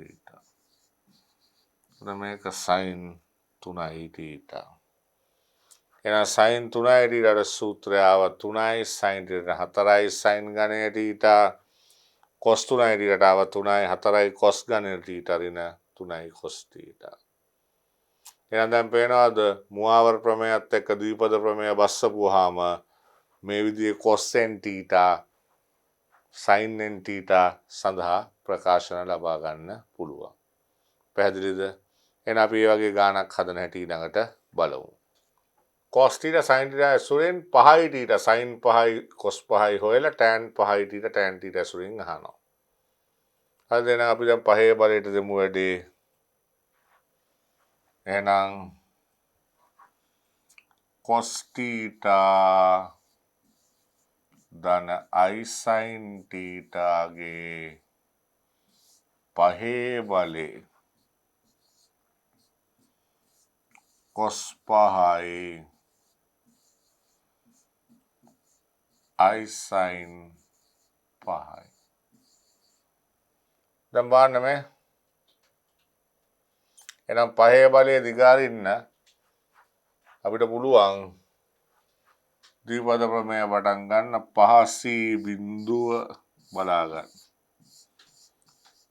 මේක sin 3යි θ. එහෙනම් sin 3යි θ ට සූත්‍රය ආව 3යි sin θ 4යි sin ඝනය θ cos 3යි θ ට ආව 3යි 4යි cos ඝනය θ ඍණ 3යි cos θ. එහෙනම් දැන් පේනවාද මුවාවර ප්‍රමේයත් එක්ක ද්විපද ප්‍රමේය බස්සපුවාම මේ විදිහේ cos n θ sin n θ සඳහා ප්‍රකාශන ලබා ගන්න පුළුවන්. පැහැදිලිද? එහෙනම් අපි මේ වගේ ගානක් හදන හැටි ඊළඟට බලමු. cos θ sin θ ඇසුරෙන් 5යි θ sin 5යි cos 5යි හොයලා tan 5යි θ tan θ ඇසුරෙන් අහනවා. හරිද? එහෙනම් අපි දැන් 5 බලයට දෙමු වැඩේ. එහෙනම් cos θ ධන i sin θ ගේ 5 බලේ cos 5යි i sin 5යි. දැන් බලන්න මේ එහෙනම් 5 බලය දිගාරින්න අපිට පුළුවන් ද්විපද ප්‍රමේය පටන් ගන්න 5c බිඳුව බලා ගන්න.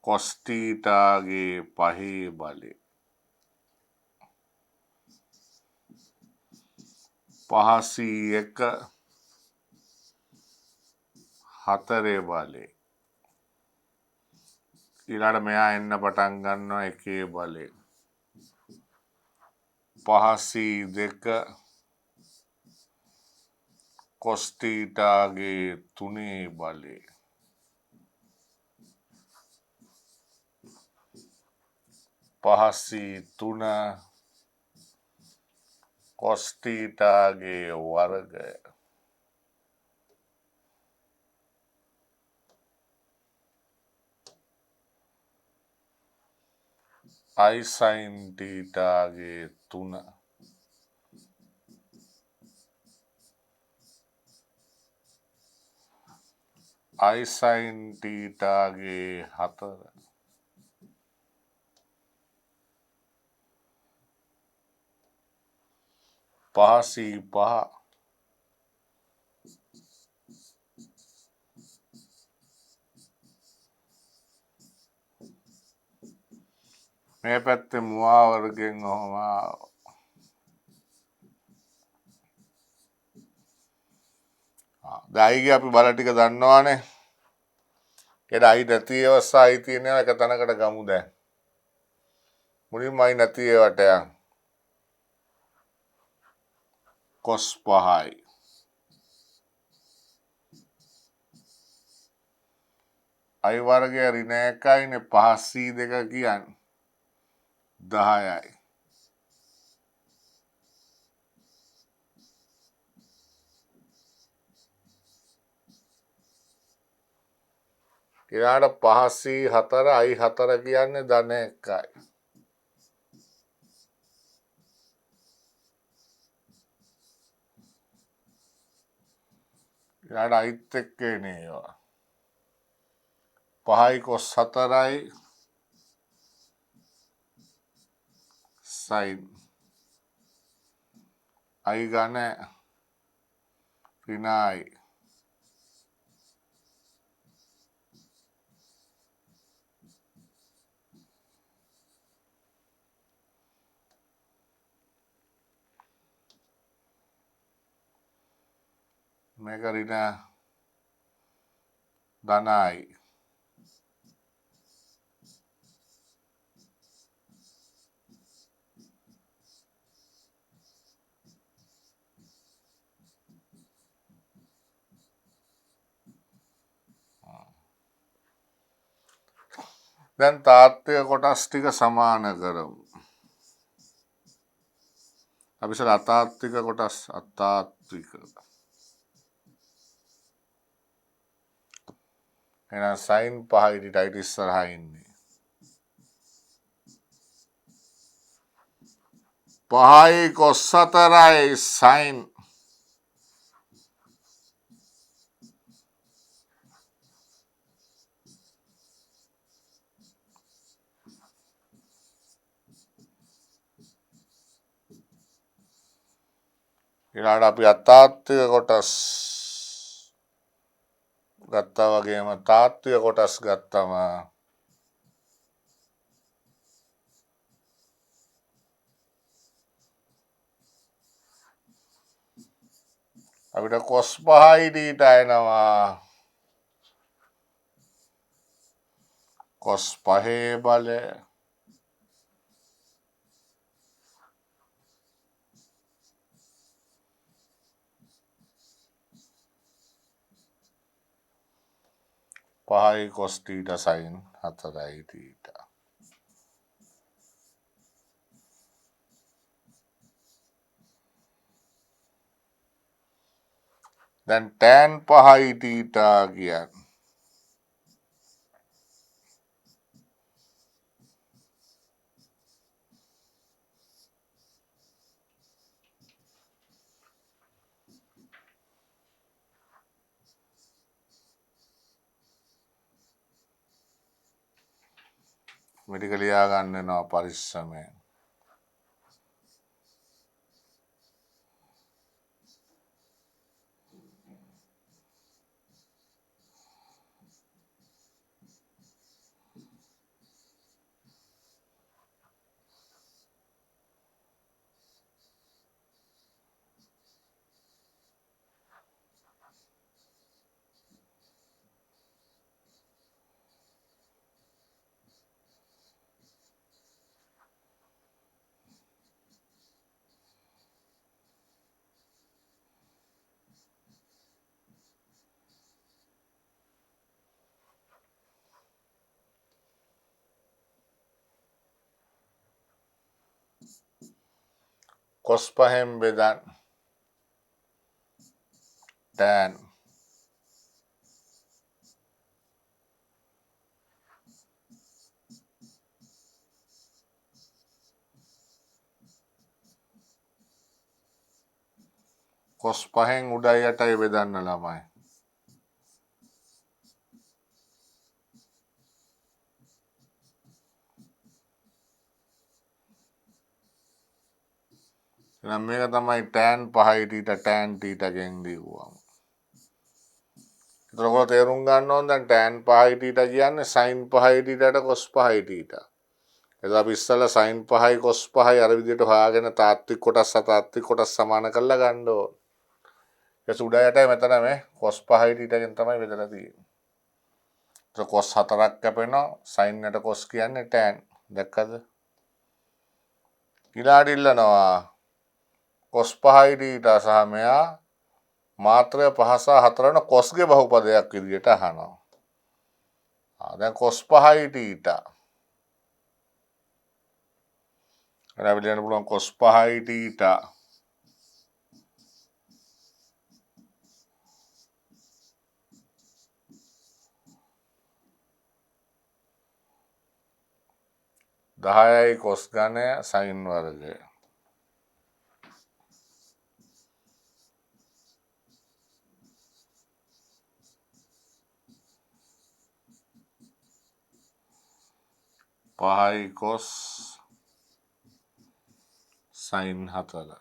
cos θ ගේ 5 බලය 5c1 4 බලය ඊළඟට මෙයා එන්න පටන් ගන්නවා 1 බලය 5c2 cos θ ගේ 3 බලය 5c3 cos θ ගේ වර්ගය i sin θ ගේ 3 i I sin තීටාගේ 4 5C5 මේ පැත්තේ මුවා වර්ගෙන් ඔහොම දයිගේ අපි බල ටික දන්නවානේ. ඒද අයි නැති අවස්ථා අයි තියෙනවා එක තැනකට ගමු දැන්. මුලින්ම අයි නැති ඒවට යන්. cos 5යි. අයි වර්ගය ඍණ 1යිනේ 5C2 කියන්නේ 10යි. ඊළාට 5C4 I4 කියන්නේ ධන 1යි. ඊළාට අයිත් එක්ක එන්නේ ඒවා. 5යි cos 4යි sin I ගන්න ඍණයි. මේක ඍණ ධනයි. දැන් තාත්වික කොටස් ටික සමාන කරමු. අපි ඉතින් අතාත්වික කොටස් අතාත්වික. එහෙනම් sin 5 ඊට ඉස්සරහා ඉන්නේ. 5යි cos 4යි sin ඊළඟට අපි අතාත්වික කොටස් ගත්තා වගේම තාත්වික කොටස් ගත්තම අපිට cos 5යි ඊට එනවා. cos 5 බලය පහයි cos theta sin 4යි theta. දැන් tan 5යි theta කියන්නේ මේක ලියා ගන්න වෙනවා පරිස්සමෙන්. cos 5න් බෙදන්න tan cos 5න් උඩයි යටයි බෙදන්න ළමයි. එහෙනම් මේක තමයි tan පහයි තීටා tan තීටාගෙන් දීුවාම. ඒතර ඔයගොල්ලෝ තේරුම් ගන්න ඕන දැන් tan පහයි තීටා කියන්නේ sin පහයි තීටාට cos පහයි තීටා. එතකොට අපි ඉස්සෙල්ලා sin පහයි cos පහයි අර විදිහට හොයාගෙන තාත්වික කොටස් අතාත්වික කොටස් සමාන කරලා ගන්න ඕන. ඒක උඩ යටයි මෙතන මේ cos පහයි තීටාගෙන් තමයි බෙදලා තියෙන්නේ. ඒක cos 4ක් කැපෙනවා sin එකට cos කියන්නේ tan. දැක්කද? ඊළාට ඉල්ලනවා cos පහයි තීටා සහ මෙයා මාත්‍රය 5 සහ 4 වෙන cos ගේ බහුපදයක් විදිහට අහනවා. දැන් cos පහයි තීටා. අපිට ලියන්න පුළුවන් cos පහයි තීටා දහයයි cos ගණය sin වර්ගය. පහයි cos sin 4.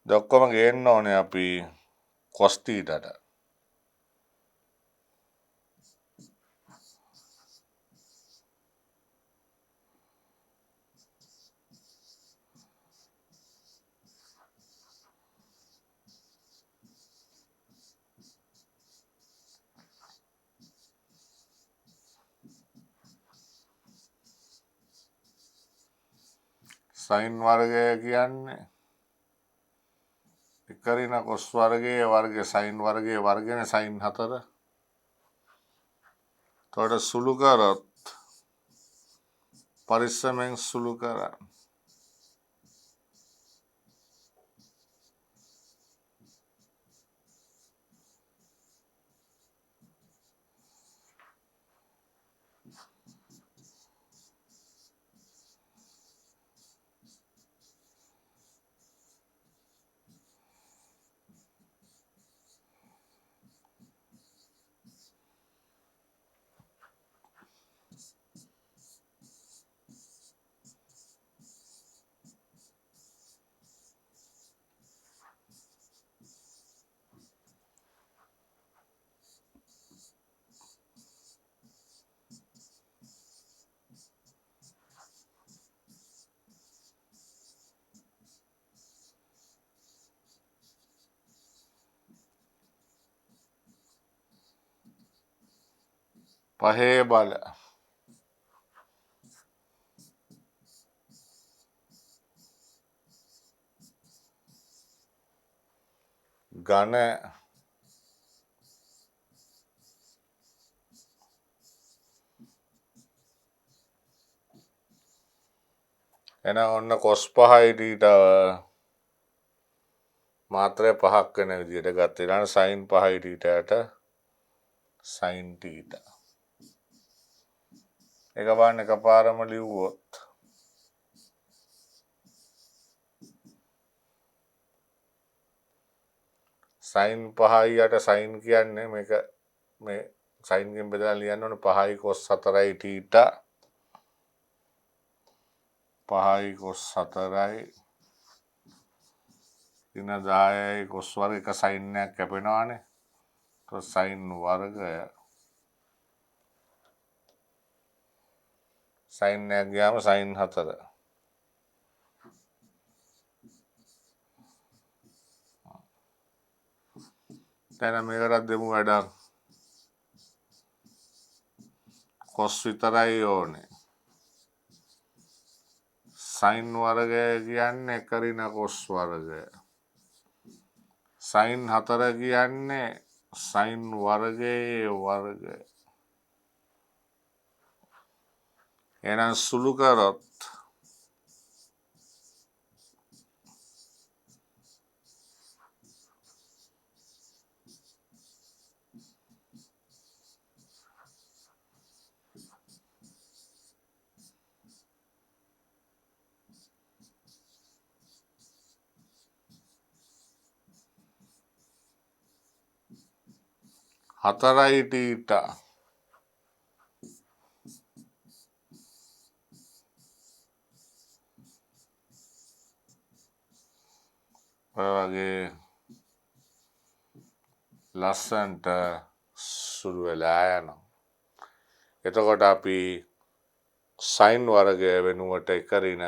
ඔක්කොම ගේන්න ඕනේ අපි cos තීටාට. sin වර්ගය කියන්නේ එකරින cos වර්ගයේ වර්ගය sin වර්ගයේ වර්ගනේ sin 4. එතකොට සුළු කරොත් පරිස්සමෙන් සුළු කරන්න. පහේ බල ඝන එහෙනම් ඔන්න cos පහයි තීටා මාත්‍රය 5ක් වෙන විදිහට ගත්තා. ඊළඟ sin පහයි තීටාට sin තීටා. ඒක බලන්න එකපාරම ලිව්වොත් sin පහයි යට sin කියන්නේ මේක මේ sin ගෙන් බෙදලා ලියන්න ඕනේ 5යි cos 4යි තීටා 5යි cos 4යි ඉන 10යි cos වර්ග එක sin එකක් කැපෙනවානේ. તો sin වර්ගය sin එක ගියාම sin 4. දැන් මේකට දෙමු වැඩක්. cos විතරයි ඕනේ. sin වර්ගය කියන්නේ එකරින cos වර්ගය. sin 4 කියන්නේ sin වර්ගයේ වර්ගය. එහෙනම් සුළු කරොත් හතරයි තීටා ඔය වගේ ලස්සන්ට සුළු වෙලා යනවා. එතකොට අපි සයින් වර්ගය වෙනුවට එකරින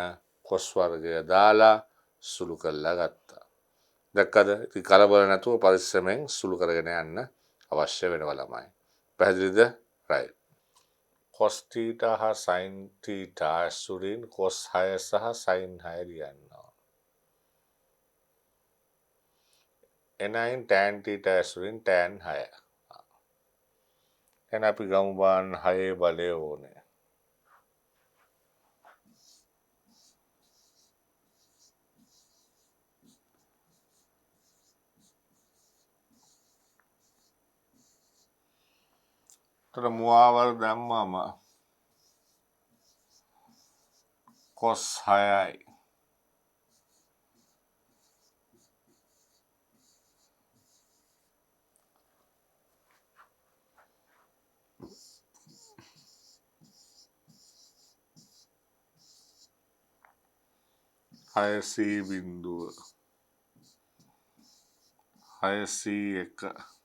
කොස් වර්ගය දාලා සුළු කරලා ගත්තා. දැක්කද? ඉතින් කලබල නැතුව පරිස්සමෙන් සුළු කරගෙන යන්න අවශ්‍ය වෙනවා ළමයි. පැහැදිලිද? right. cos theta හා sin theta ඇසුරින් cos 6 සහ sin 6 ලියනවා. එනයින් tan theta ඇසුරින් tan 6. එහෙනම් අපි ගමු බලන්න 6 බලය ඕනේ. එතකොට මුවාවල් දැම්මම cos 6යි. හයසී බින්දුව 601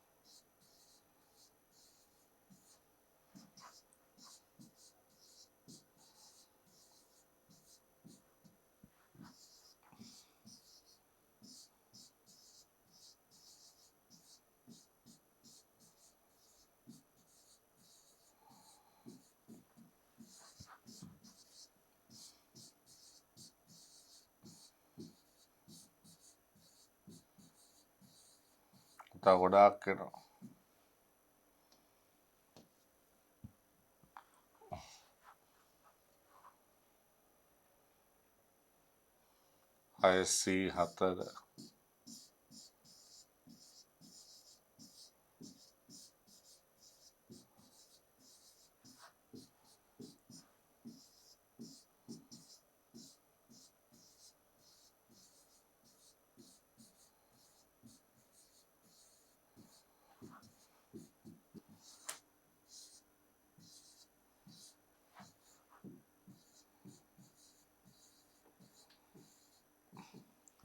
තව ගොඩාක් එනවා. 604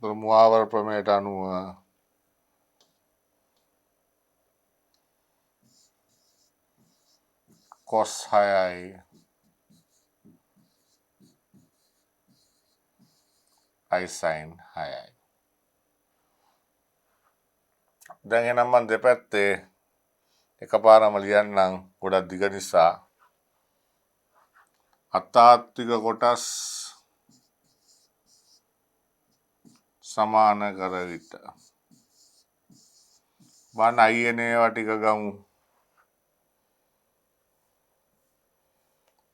මුවාවර ප්‍රමේයට අනුව cos 6යි i sin 6යි. දැන් එහෙනම් මම දෙපැත්තේ එකපාරම ලියන්නම් ගොඩක් දිග නිසා. අතාත්වික කොටස් සමාන කර විට බලන්න අයියන ඒවා ටික ගමු.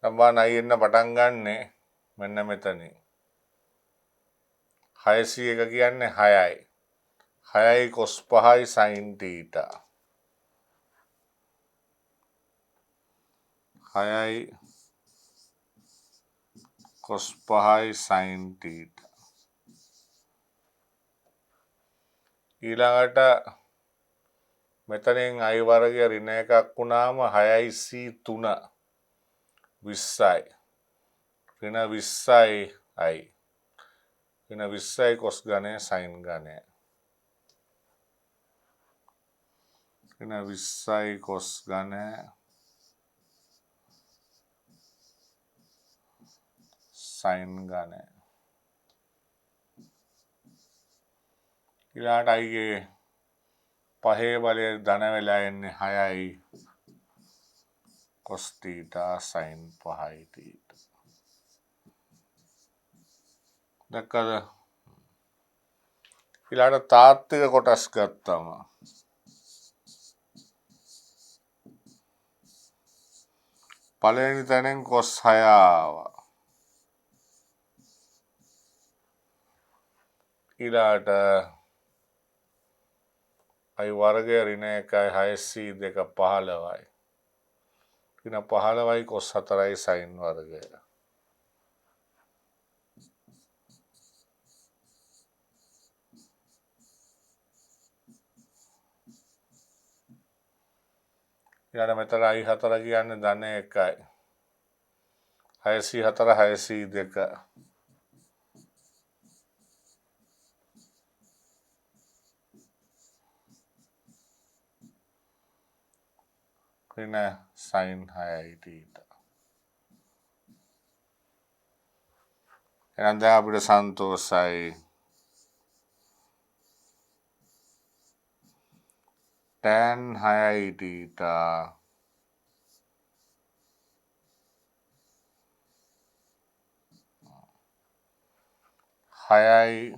දැන් අයියන්න පටන් ගන්නෙ මෙන්න මෙතනින්. 601 කියන්නේ 6යි. 6යි cos 5යි sin theta. 6යි cos 5යි sin theta. ඊළඟට මෙතනින් i වර්ගය ඍණ එකක් වුණාම 6යි c3 20යි. ඍණ 20යි i. ඍණ 20යි cos ගණය sin ගණය. ඍණ 20යි cos ගණය sin ගණය. ඊළාට අයිගේ පහේ බලය ධන වෙලා එන්නේ 6යි cos theta sin 5යි theta. දැක්කද? ඊළාට තාත්වික කොටස් ගත්තම පළවෙනි තැනෙන් cos 6 ආවා. ඊළාට i වර්ගය ඍණ 1යි 6c2 15යි. ඍණ 15යි cos 4යි sin වර්ගය. ඊළඟ මෙතන i4 කියන්නේ ධන 1යි. 6c4 6c2 ඍණ sin 6යි θ. එහෙනම් දැන් අපිට සන්තෝෂයි tan 6යි θ 6යි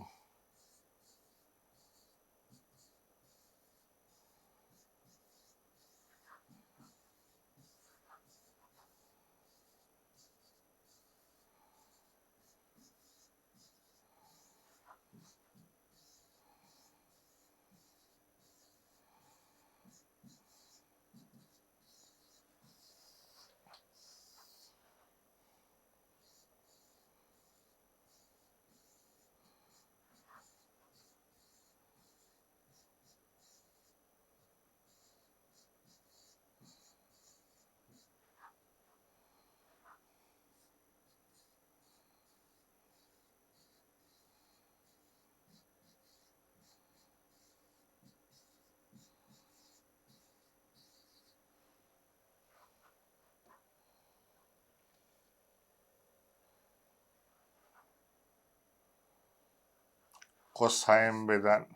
cos 6න් බෙදන්න.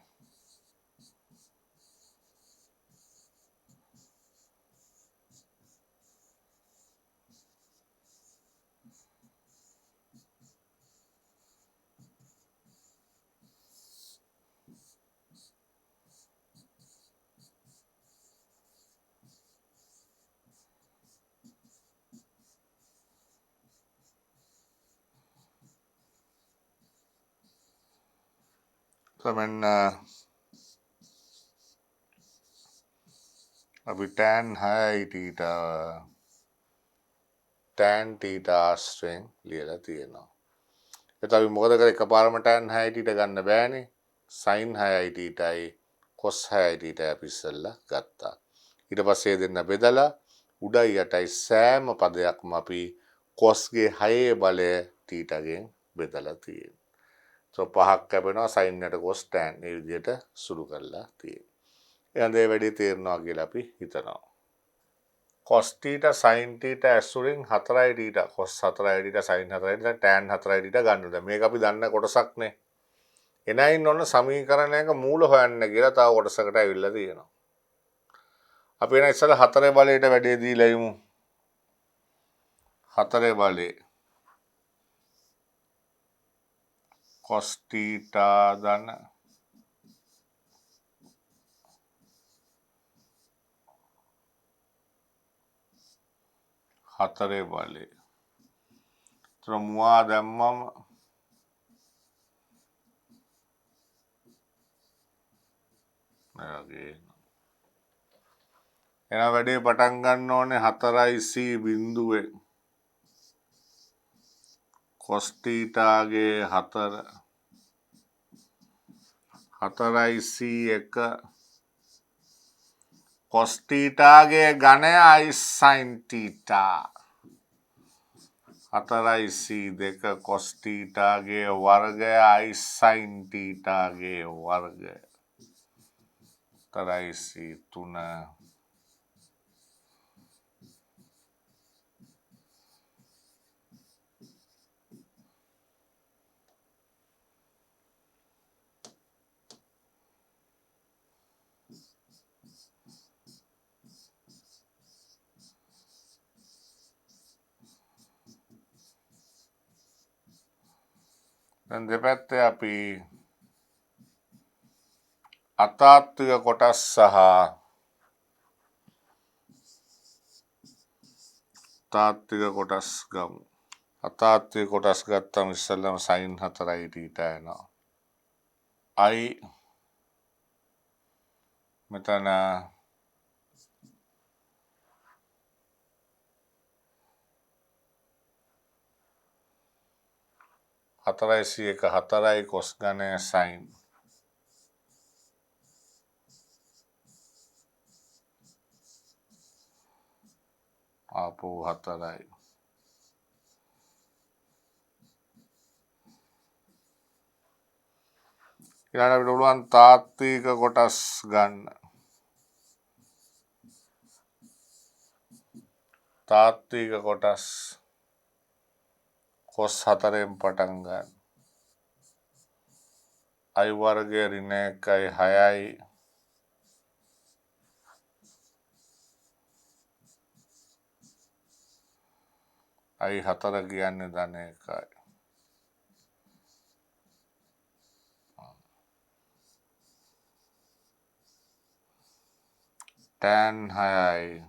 මෙන්න අපි tan 6යි θ tan θ ආශ්‍රයෙන් ලියලා තියෙනවා. එතකොට අපි මොකද කරේ එකපාරම tan 6යි θ ගන්න බෑනේ. sin 6යි θයි cos 6යි θ අපි ඉස්සෙල්ලා ගත්තා. ඊට පස්සේ දෙන්න බෙදලා උඩයි යටයි සෑම පදයක්ම අපි cos ගේ 6 බලය θ ගෙන් බෙදලා තියෙනවා. So 5ක් කැපෙනවා sin එකට cos tan මේ විදිහට සුළු කරලා තියෙනවා. එහෙනම් මේ වැඩි තේරෙනවා කියලා අපි හිතනවා. cos θ sin θ ඇසුරින් 4යි θ cos 4යි θ sin 4යි θ tan 4යි θ ගන්නද මේක අපි දන්න කොටසක්නේ. එනයින් ඔන්න සමීකරණයක මූල හොයන්න කියලා තව කොටසකට ඇවිල්ලා තියෙනවා. අපි එන ඉස්සෙල්ලා 4 බලයට වැඩි දීලා යමු. 4 බලේ cos θ ධන 4 බලේ. ත්‍රමුවා දැම්මම එන වැඩේ පටන් ගන්න ඕනේ 4යි c බිඳුවේ cos θ ගේ 4 4යි c 1 cos θ ගේ ඝනයයි sin θ 4යි c 2 cos θ ගේ වර්ගයයි sin θ ගේ වර්ගය 4යි c 3 දැන් දෙපැත්තේ අපි අතාත්වික කොටස් සහ තාත්වික කොටස් ගමු. අතාත්වික කොටස් ගත්තම ඉස්සෙල්ලාම sin 4යි θ එනවා. i මෙතන 4යි c 1 4යි cos ඝනය sin ආපහු 4යි ඊළඟට අපිට පුළුවන් තාත්වික කොටස් ගන්න. තාත්වික කොටස් කොස් 4න් පටන් ගන්න. I වර්ගය ඍණ 1යි 6යි I 4 කියන්නේ ධන 1යි. tan 6යි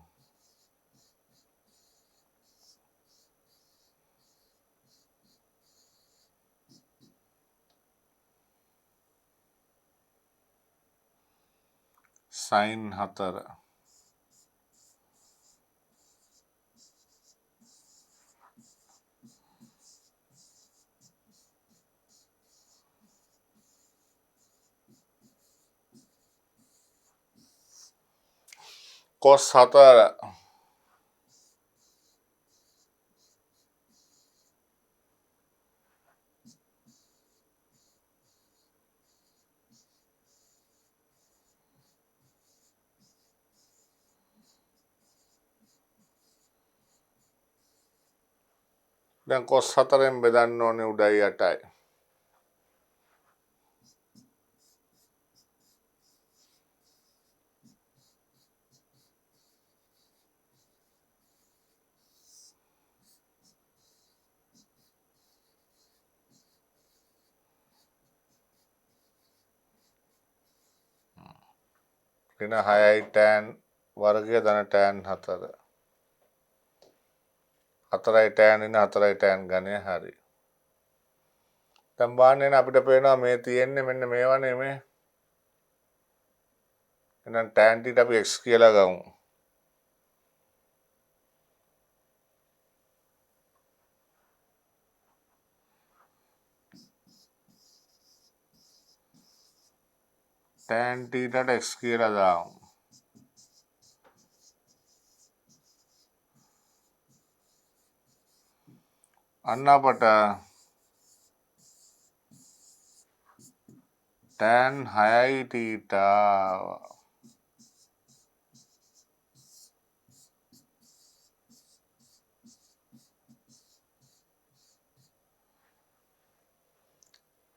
sin 4 cos 4 දැන් cos 4න් බෙදන්න ඕනේ උඩයි යටයි. ඍණ 6යි tan වර්ගය ධන tan 4. 4යි tan ඍණ 4යි tan ඝනය හරි. දැන් බලන්න අපිට පේනවා මේ තියෙන්නේ මෙන්න මේවා නෙමෙයි. එහෙනම් tan θ අපි x කියලා ගමු. tan θට x කියලා දාමු. අන්න අපට tan 6යි θ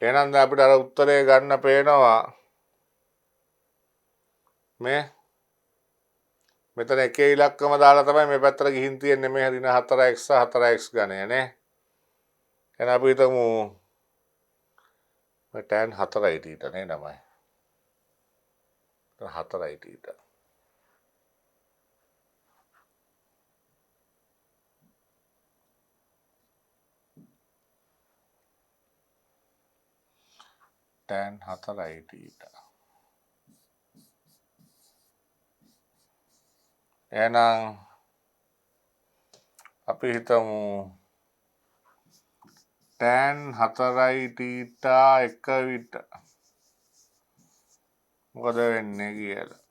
එහෙනම් දැන් අපිට අර උත්තරේ ගන්න පේනවා මේ මෙතන එකේ ඉලක්කම දාලා තමයි මේ පැත්තට ගිහින් තියෙන්නේ මේ ඍණ 4x 4x ගණය නේ. එහෙනම් අපි හිතමු මේ tan 4යි θ නේ නමයි. 4යි θ. tan 4යි θ. එහෙනම් අපි හිතමු tan 4යි θ එක විට මොකද වෙන්නේ කියලා.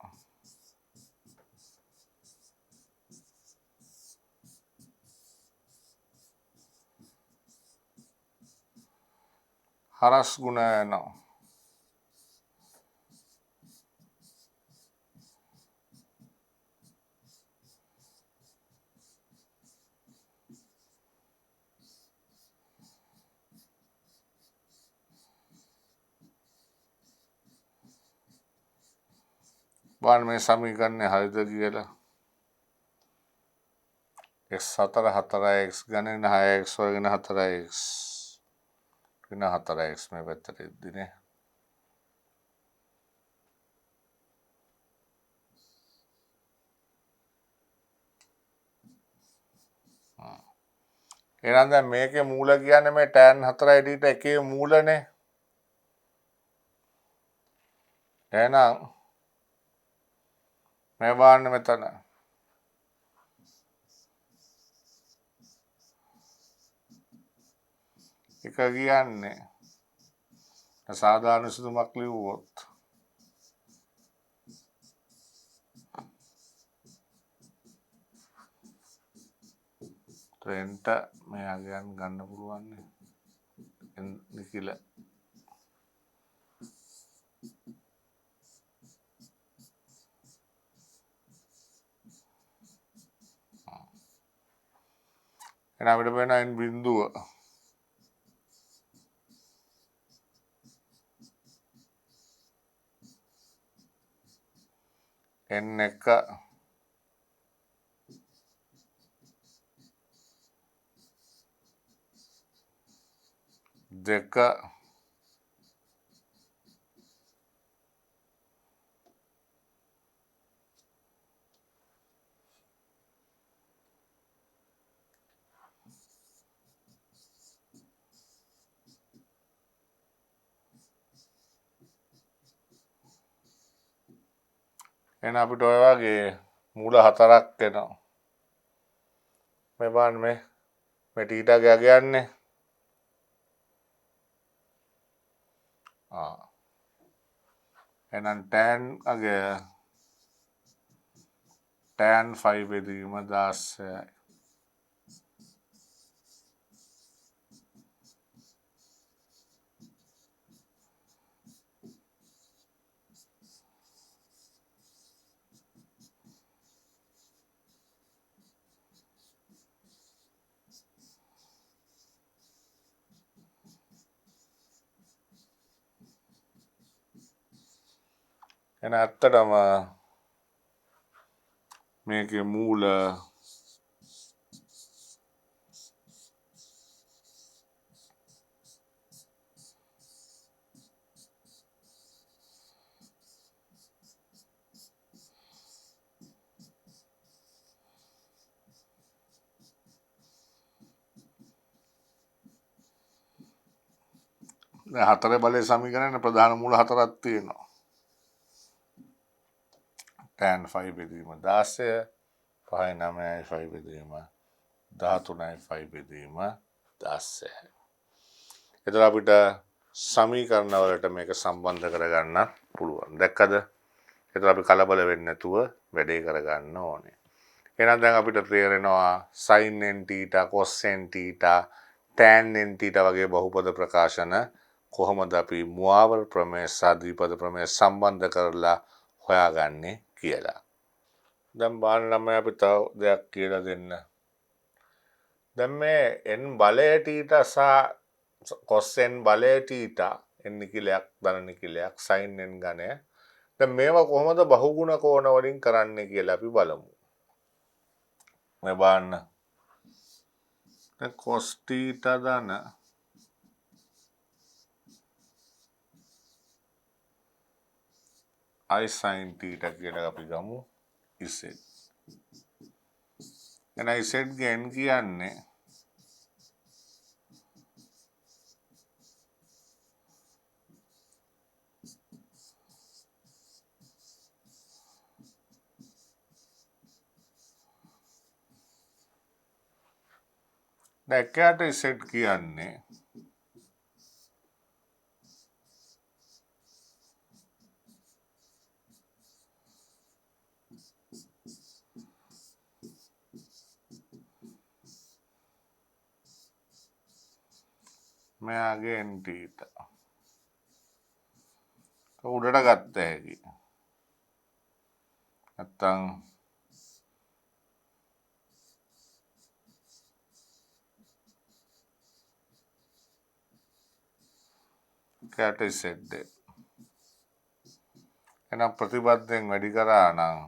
හරස් ගුණ වෙනවා. බලන්න මේ සමීකරණය හරිද කියලා. x4 4x ගණන 6x වර්ගන 4x ඍණ 4x මේ පැත්තට ඉද්දිනේ. එහෙනම් දැන් මේකේ මූල කියන්නේ මේ tan 4යි θ එකේ මූලනේ. එහෙනම් මේ බලන්න මෙතන එක කියන්නේ සාධාරණ විසඳුමක් ලිව්වොත් ට්‍රෙන්ට මේ අගයන් ගන්න පුළුවන් නිකිල එහෙනම් අපිට වෙන n බිඳුව n1 දෙක එහෙනම් අපිට ඔය වගේ මූල 4ක් එනවා. මේ බලන්න මේ තීටා ගන්නේ එහෙනම් tan 5 බෙදීම 16යි. එහෙනම් ඇත්තටම මේකේ මූල හතරේ බලයේ සමීකරණය ප්‍රධාන මූල 4ක් තියෙනවා. tan 5 බෙදීම 16 5 9යි 5 බෙදීම 13යි 5 බෙදීම 16යි. එතකොට අපිට සමීකරණ වලට මේක සම්බන්ධ කරගන්න පුළුවන්. දැක්කද? එතකොට අපි කලබල වෙන්නේ නැතුව වැඩේ කරගන්න ඕනේ. එහෙනම් දැන් අපිට තේරෙනවා sin n θ cos n θ tan n θ වගේ බහුපද ප්‍රකාශන කොහොමද අපි මුවාවර ප්‍රමේය සහ ද්විපද ප්‍රමේය සම්බන්ධ කරලා හොයාගන්නේ කියලා. දැන් බලන්න ළමයි අපි තව දෙයක් කියලා දෙන්න. දැන් මේ n බලය θ සහ cos n බලය θ n නිකිලයක් ධන නිකිලයක් sin n ඝනය. දැන් මේවා කොහොමද බහුගුණ කෝණ වලින් කරන්නේ කියලා අපි බලමු. මේ බලන්න. දැන් cos θ ධන I sin θ කියලා අපි ගමු z. එහෙනම් z ගේ n කියන්නේ දැක්කට z කියන්නේ මෙයාගේ n θ. උඩට ගත්ත හැකි. නැත්තම් කැට z. එහෙනම් ප්‍රතිපදයෙන් වැඩි කරා නම්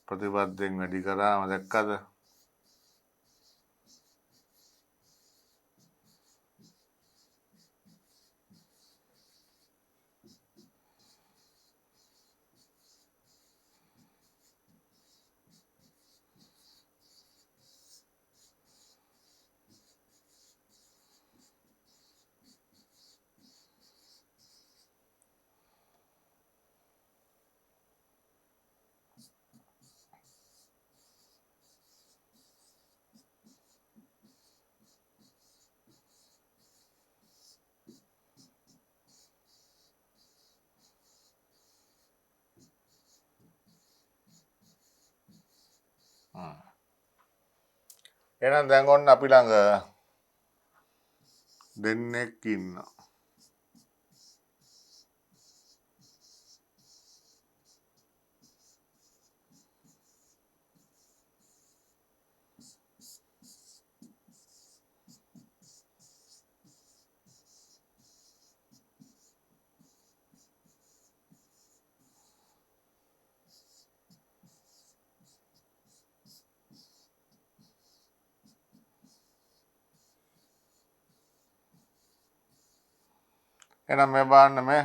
ප්‍රතිපදයෙන් වැඩි කරාම දැක්කද? එහෙනම් දැන් ඔන්න අපි ළඟ දෙන්නෙක් ඉන්නවා. එහෙනම් මේ බලන්න මේ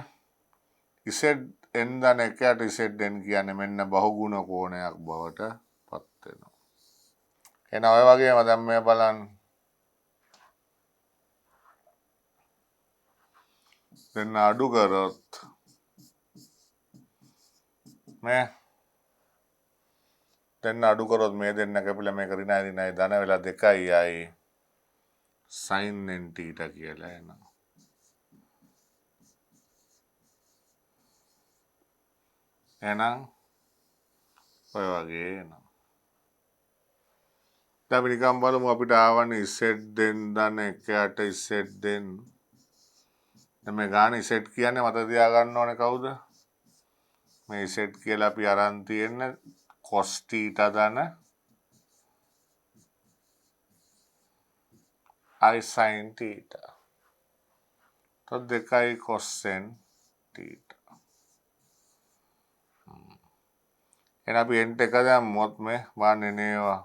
Zn දන එකයට Zn කියන්නේ මෙන්න බහුගුණ කෝණයක් බවට පත් වෙනවා. එහෙනම් ඔය වගේම දැන් මේ බලන්න දෙන්න අඩු කරොත් මේ දෙන්න අඩු කරොත් මේ දෙන්න කැපිලා මේක ඍණයි ධන වෙලා 2යි sin n θ කියලා එනවා. එහෙනම් ඔය වගේ එනවා. දැන් අපි නිකන් බලමු අපිට ආවනේ Z දන එකයට Z දැන් මේ ගාන Z කියන්නේ මතක තියාගන්න ඕනේ කවුද? මේ Z කියලා අපි අරන් තියෙන්නේ cos θ දන I sin θ. તો 2 cos n θ. එහෙනම් අපි n එක දැම්මොත් මේ මාන්නේ නේවා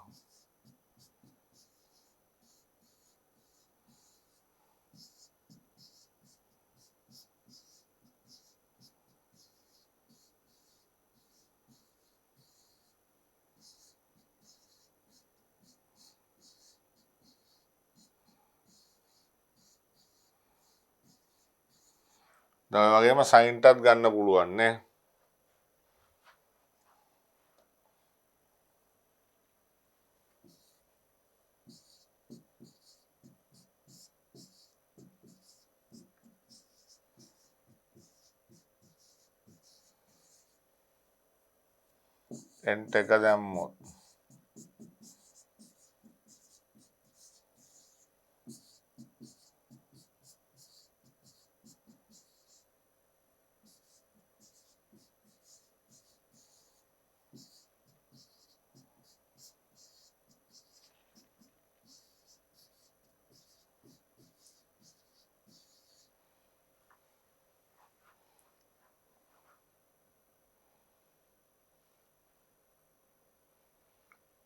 දැන් ඔය වගේම sin ටත් ගන්න පුළුවන් නේ. n එක දැම්මොත්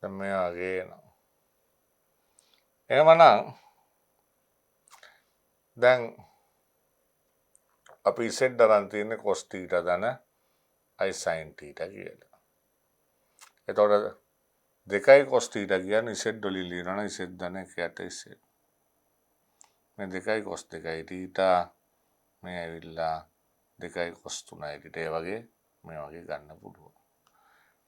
දැන් මේ වගේ එනවා. එහෙමනම් දැන් අපි Z අරන් තියෙන්නේ cos θ දන I sin θ කියලා. එතකොට 2 cos θ කියන්නේ Z වලින් ලියනවා නම් Z දන එකයට Z. මේ 2 cos 2 θ මේ ඇවිල්ලා 2 cos 3 θ ඒ වගේ මේ වගේ ගන්න පුළුවන්.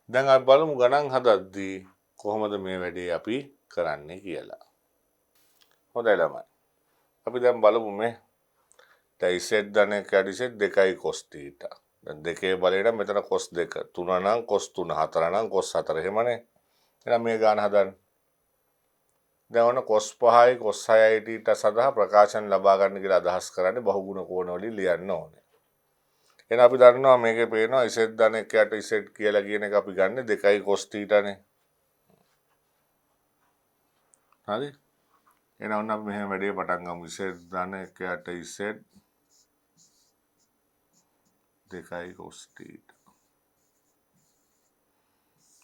දැන් අපි බලමු ගණන් හදද්දී කොහොමද මේ වැඩේ අපි කරන්නේ කියලා. හොඳයි ළමයි. අපි දැන් බලමු මේ දැන් Z දන එකයට Z 2 cos θ. දැන් දෙකේ බලයට මෙතන cos 2 3 නම් cos 3 4 නම් cos 4 එහෙමනේ. එහෙනම් මේ ගාන හදන්න. දැන් ඔන්න cos 5යි cos 6යි θ සඳහා ප්‍රකාශන ලබා ගන්න කියලා අදහස් කරන්නේ බහුගුණ කෝණ වලින් ලියන්න ඕනේ. එහෙනම් අපි දන්නවා මේකේ පේනවා Z දන එකයට Z කියලා කියන එක අපි ගන්න 2 cos θ නේ. හරි? එහෙනම් ඔන්න අපි මෙහෙම වැඩේ පටන් ගමු. Z දන එකයට Z 2 cos θ.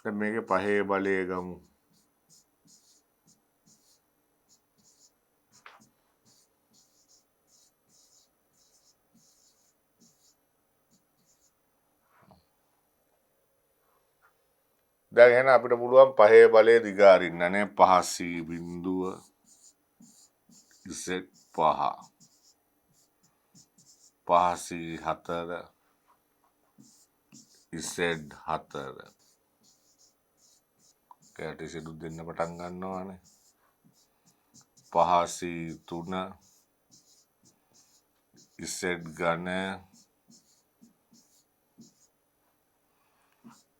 දැන් මේකේ පහේ බලය ගමු. දැන් එහෙනම් අපිට පුළුවන් පහේ බලය දිගාරින්න නේ 5C බිඳුව Z 5 5C 4 Z 4 කැටිසිඩු දෙන්න පටන් ගන්නවානේ 5C 3 Z ගණ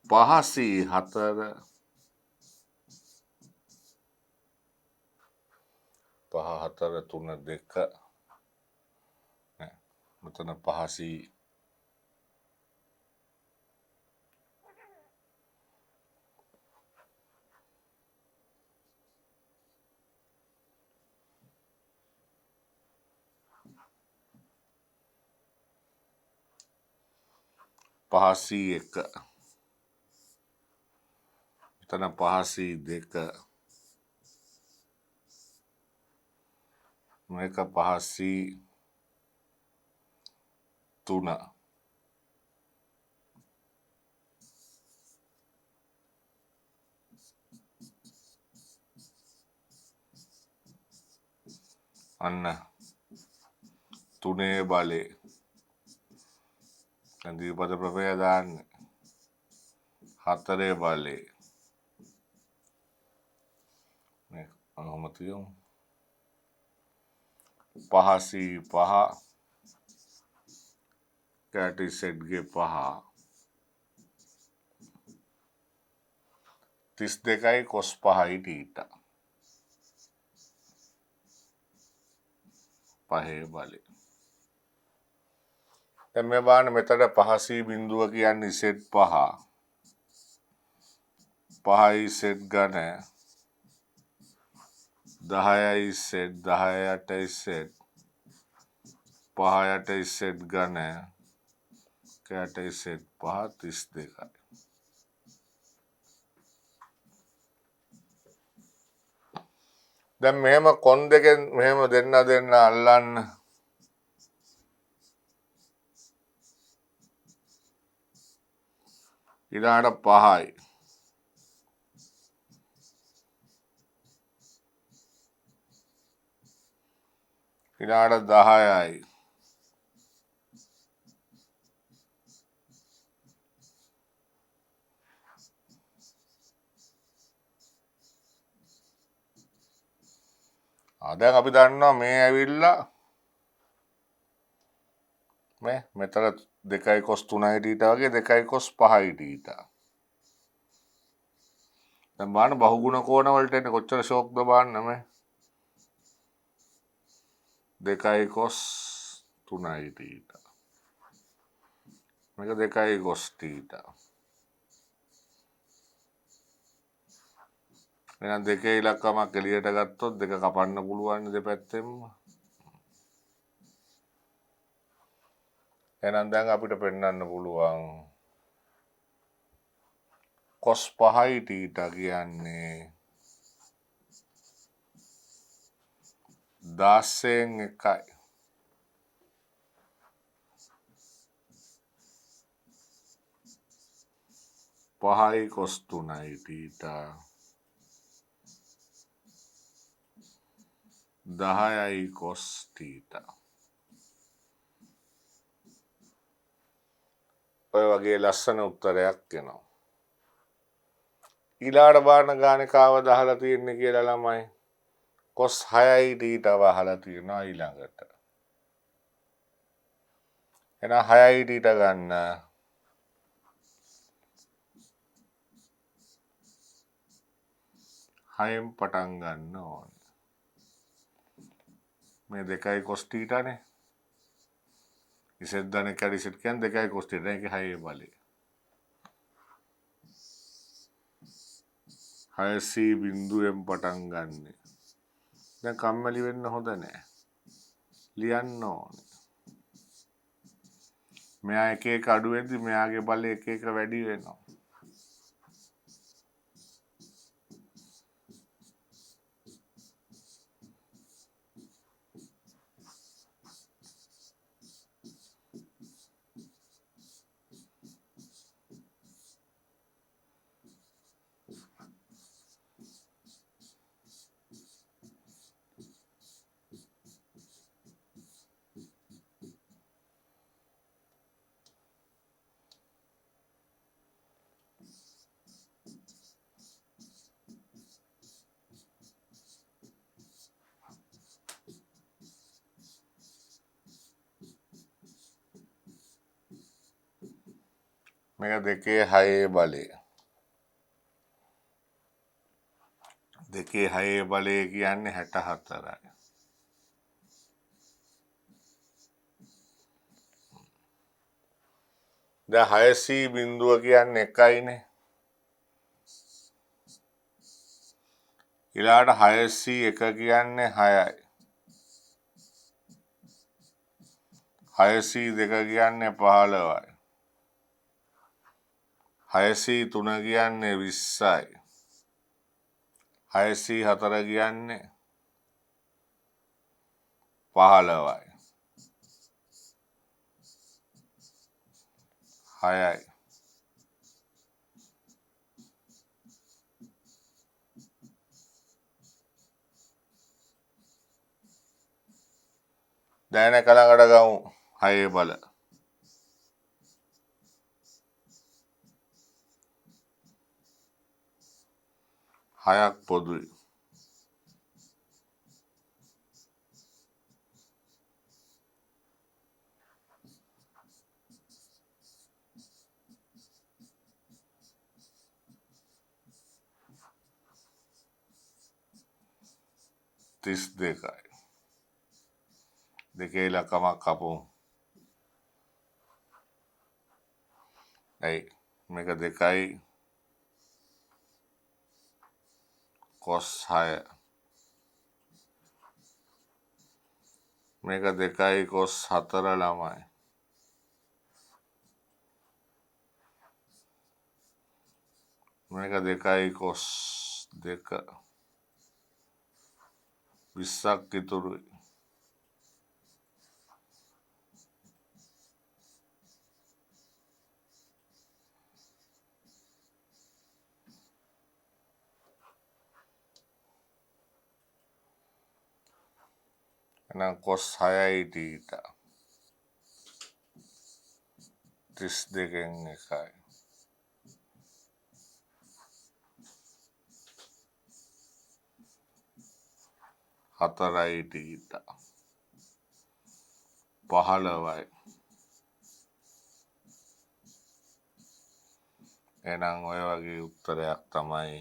5C 4 5 4 3 2 මෙතන 5C 5C 1 මෙතන 5C 2 මේක 5C 3 අන්න 3 බලේ දැන් දීපද ප්‍රභය දාන්නේ 4 බලේ මේ අහම තියමු 5 C5 කැටි සෙට්ගේ 5 32යි cos 5යි θ 5 බලේ දැන් මේ බලන්න මෙතන 5 C බිඳුව කියන්නේ සෙට් 5 5යි සෙට් ගන්න 10යි සෙට් 10යි සෙට් 5යි සෙට් ගන්න කැටයි සෙට් 5 32යි දැන් මෙහෙම කොන් දෙකෙන් මෙහෙම දෙන්න අල්ලන්න ඊළාට 5යි ඊළාට 10යි දැන් අපි දන්නවා මේ ඇවිල්ලා මේ මෙතන 2යි cos 3යි θ වගේ 2යි cos 5යි θ දැන් බලන්න බහුගුණ කෝණ වලට එන්නේ කොච්චර ෂෝක්ද බලන්න මේ 2යි cos 3යි θ මේක 2යි cos θ එහෙනම් දෙකේ ඉලක්කමක් එළියට ගත්තොත් දෙක කපන්න පුළුවන් දෙපැත්තෙන්ම එහෙනම් දැන් අපිට පෙන්වන්න පුළුවන් cos 5යි θ කියන්නේ 16න් 1යි 5යි cos 3යි θ 10යි cos θ ඔය වගේ ලස්සන උත්තරයක් එනවා ඊළාට බලන්න ගානේ කාවද අහලා තියෙන්නේ කියලා ළමයි cos 6යි θ අහලා තියෙනවා ඊළඟට එහෙනම් 6යි θ ගන්න 6න් පටන් ගන්න ඕනේ මේ 2යි cos θ නේ ඉසෙත් දන කැඩි සෙට් කියන්නේ 2යි cos θ ඒක 6 බලේ 6C බිඳුවෙන් පටන් ගන්න දැන් කම්මැලි වෙන්න හොඳ නැහැ ලියන්න ඕනේ මෙයා එක එක අඩු වෙද්දි මෙයාගේ බලය එක එක වැඩි වෙනවා මේක 2 6 බලය 2 6 බලය කියන්නේ 64යි දැන් 6C බිඳුව කියන්නේ 1යිනේ ඊළාට 6C 1 කියන්නේ 6යි 6C 2 කියන්නේ 15යි 6C 3 කියන්නේ 20යි 6C 4 කියන්නේ 15යි 6යි. දැන් එක ළඟට ගමු 6 බල. 6ක් පොදුයි. තිස් දෙකයි. දෙකේ ඉලක්කමක් කපමු. ඇයි මේක 2යි cos 6. මේක 2යි cos 4 ළමයි. මේක 2යි cos 2 20ක් ඉතුරුයි. එහෙනම් cos 6යි θ. 32න් 1යි. 4යි θ. 15යි. එහෙනම් ඔය වගේ උත්තරයක් තමයි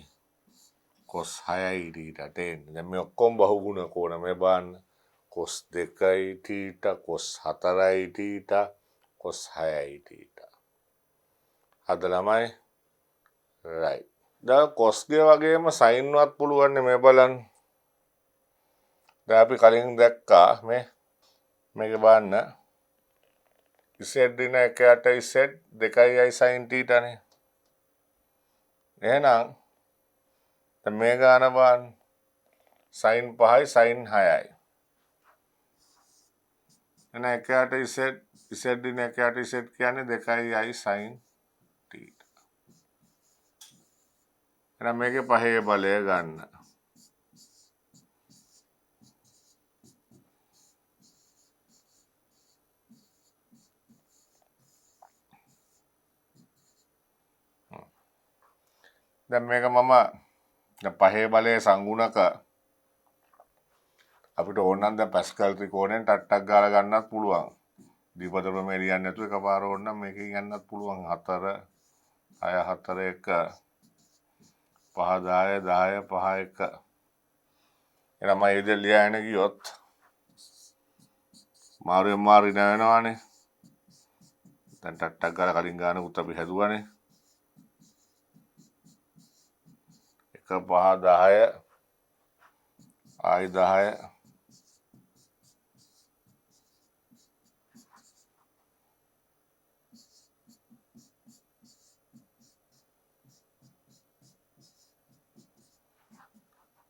cos 6යි θට එන්නේ. දැන් මේ ඔක්කොම බහුගුණ කෝණ මේ බලන්න. cos 2යි θ, cos 4යි θ, cos 6යි θ. හද ළමයි right. දැන් cos ගේ වගේම sin වත් පුළුවන් මේ බලන්න. දැන් අපි කලින් දැක්කා මේක බලන්න z දින 1ට z 2යි sin θ නේ. එහෙනම් දැන් මේ ගාන බලන්න sin 5යි sin 6යි. එහෙනම් 1ට z දින 1ට z කියන්නේ 2යි sin θ. එහෙනම් මේකේ පහේ බලය ගන්න. දැන් මේක මම දැන් පහේ බලයේ සංගුණක අපිට ඕන නම් දැන් පැස්කල් ත්‍රිකෝණයෙන් ටට්ටක් ගාලා ගන්නත් පුළුවන්. දීපද ප්‍රමේය ලියන්නේ නැතුව එකපාර ඕන නම් මේකෙන් යන්නත් පුළුවන්. 4 6 4 1 5 10 10 5 1. එහෙනම් මම ඉතින් ලියන්න ගියොත් මාරුවෙන් මාරු ඉන වෙනවානේ. දැන් ටට්ටක් ගාලා කලින් ගානකුත් අපි හැදුවානේ. 1 5 10 ආයි 10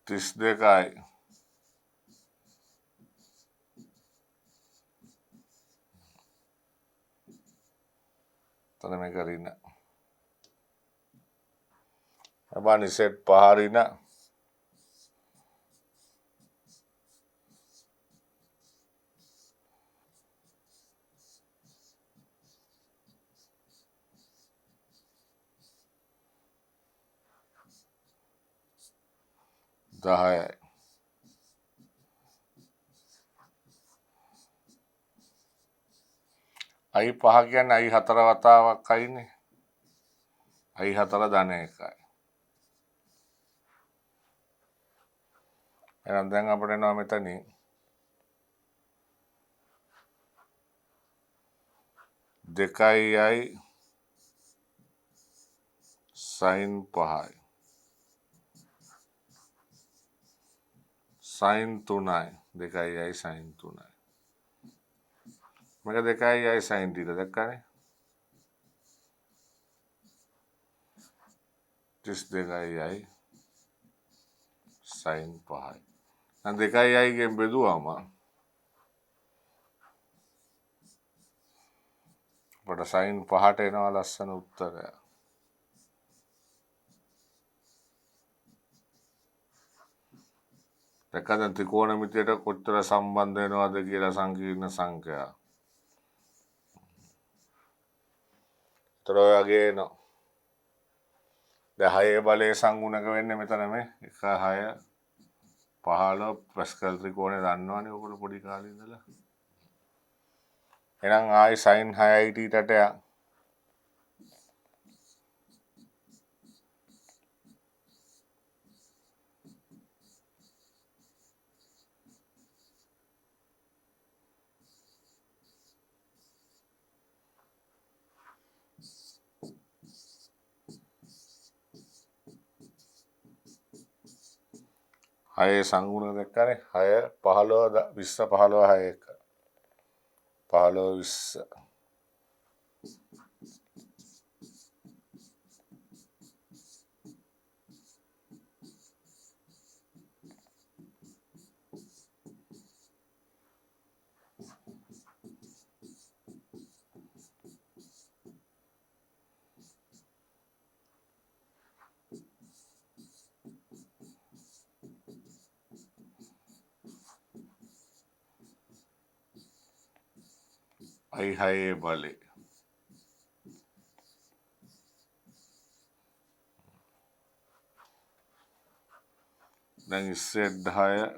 32යි. තන මේක රින. අපානි සෙට් පහරින 10යි. අයි 5 කියන්නේ අයි 4 වතාවක් අයිනේ. අයි 4 ධන 1යි. එහෙනම් දැන් අපිට එනවා මෙතනින් 2යි sin 5යි. sin 3යි. 2යි sin 3යි. මේක 2යි sin θ දැක්කනේ. 32යි sin 5යි. දැන් 2යි ගෙන් බෙදුවම අපට සයින් 5ට එනවා ලස්සන උත්තරය. දැක්කද ත්‍රිකෝණමිතියට කොච්චර සම්බන්ධ වෙනවද කියලා සංකීර්ණ සංඛ්‍යා. ඒතර ඔය වගේ නෝ. දැන් 6 බලයේ සංගුණක වෙන්නේ මෙතන මේ 1 6 15 පැස්කල් ත්‍රිකෝණය දන්නවනේ ඔයගොල්ලෝ පොඩි කාලේ ඉඳලා. එහෙනම් ආයි sin 6යි θට යන්න. හයේ සංගුණ දැක්කනේ 6 15 20 15 6 1 15 20 අයි 6 බලේ. දැන් ඉස්සෙත් 10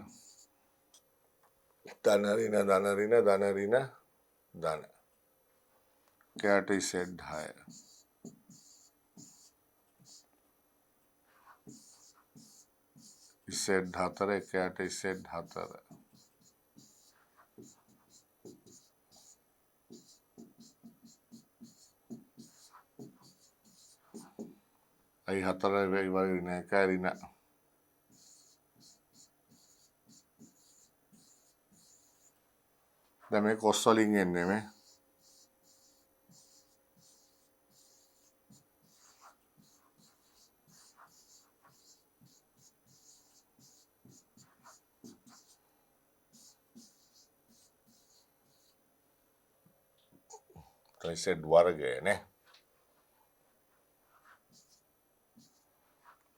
ධන ඍණ ධන ඍණ ධන ඍණ ධන. කැට ඉස්සෙත් 10. ඉස්සෙත් 4 කැට ඉස්සෙත් 4. අයි 4 වෙයි වගේ නෑ කැරින. දැන් මේ කොස් වලින් එන්නේ මේ. ඉස්සෙත් වර්ගය නේ.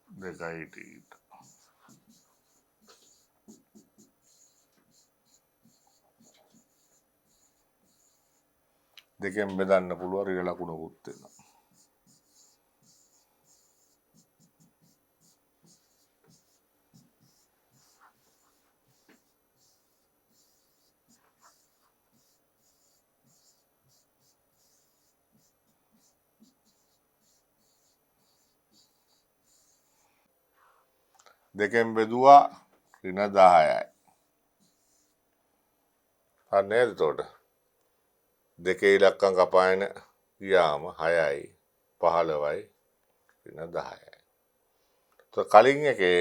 දෙකයි ටීට. දෙකෙන් බෙදන්න පුළුවන් ඍණ ලකුණකුත් වෙනවා. දෙකෙන් බෙදුවා ඍණ 10යි. හරි නේද එතකොට? දෙකේ ඉලක්කම් කපාගෙන ගියාම 6යි 15යි ඍණ 10යි. તો කලින් එකේ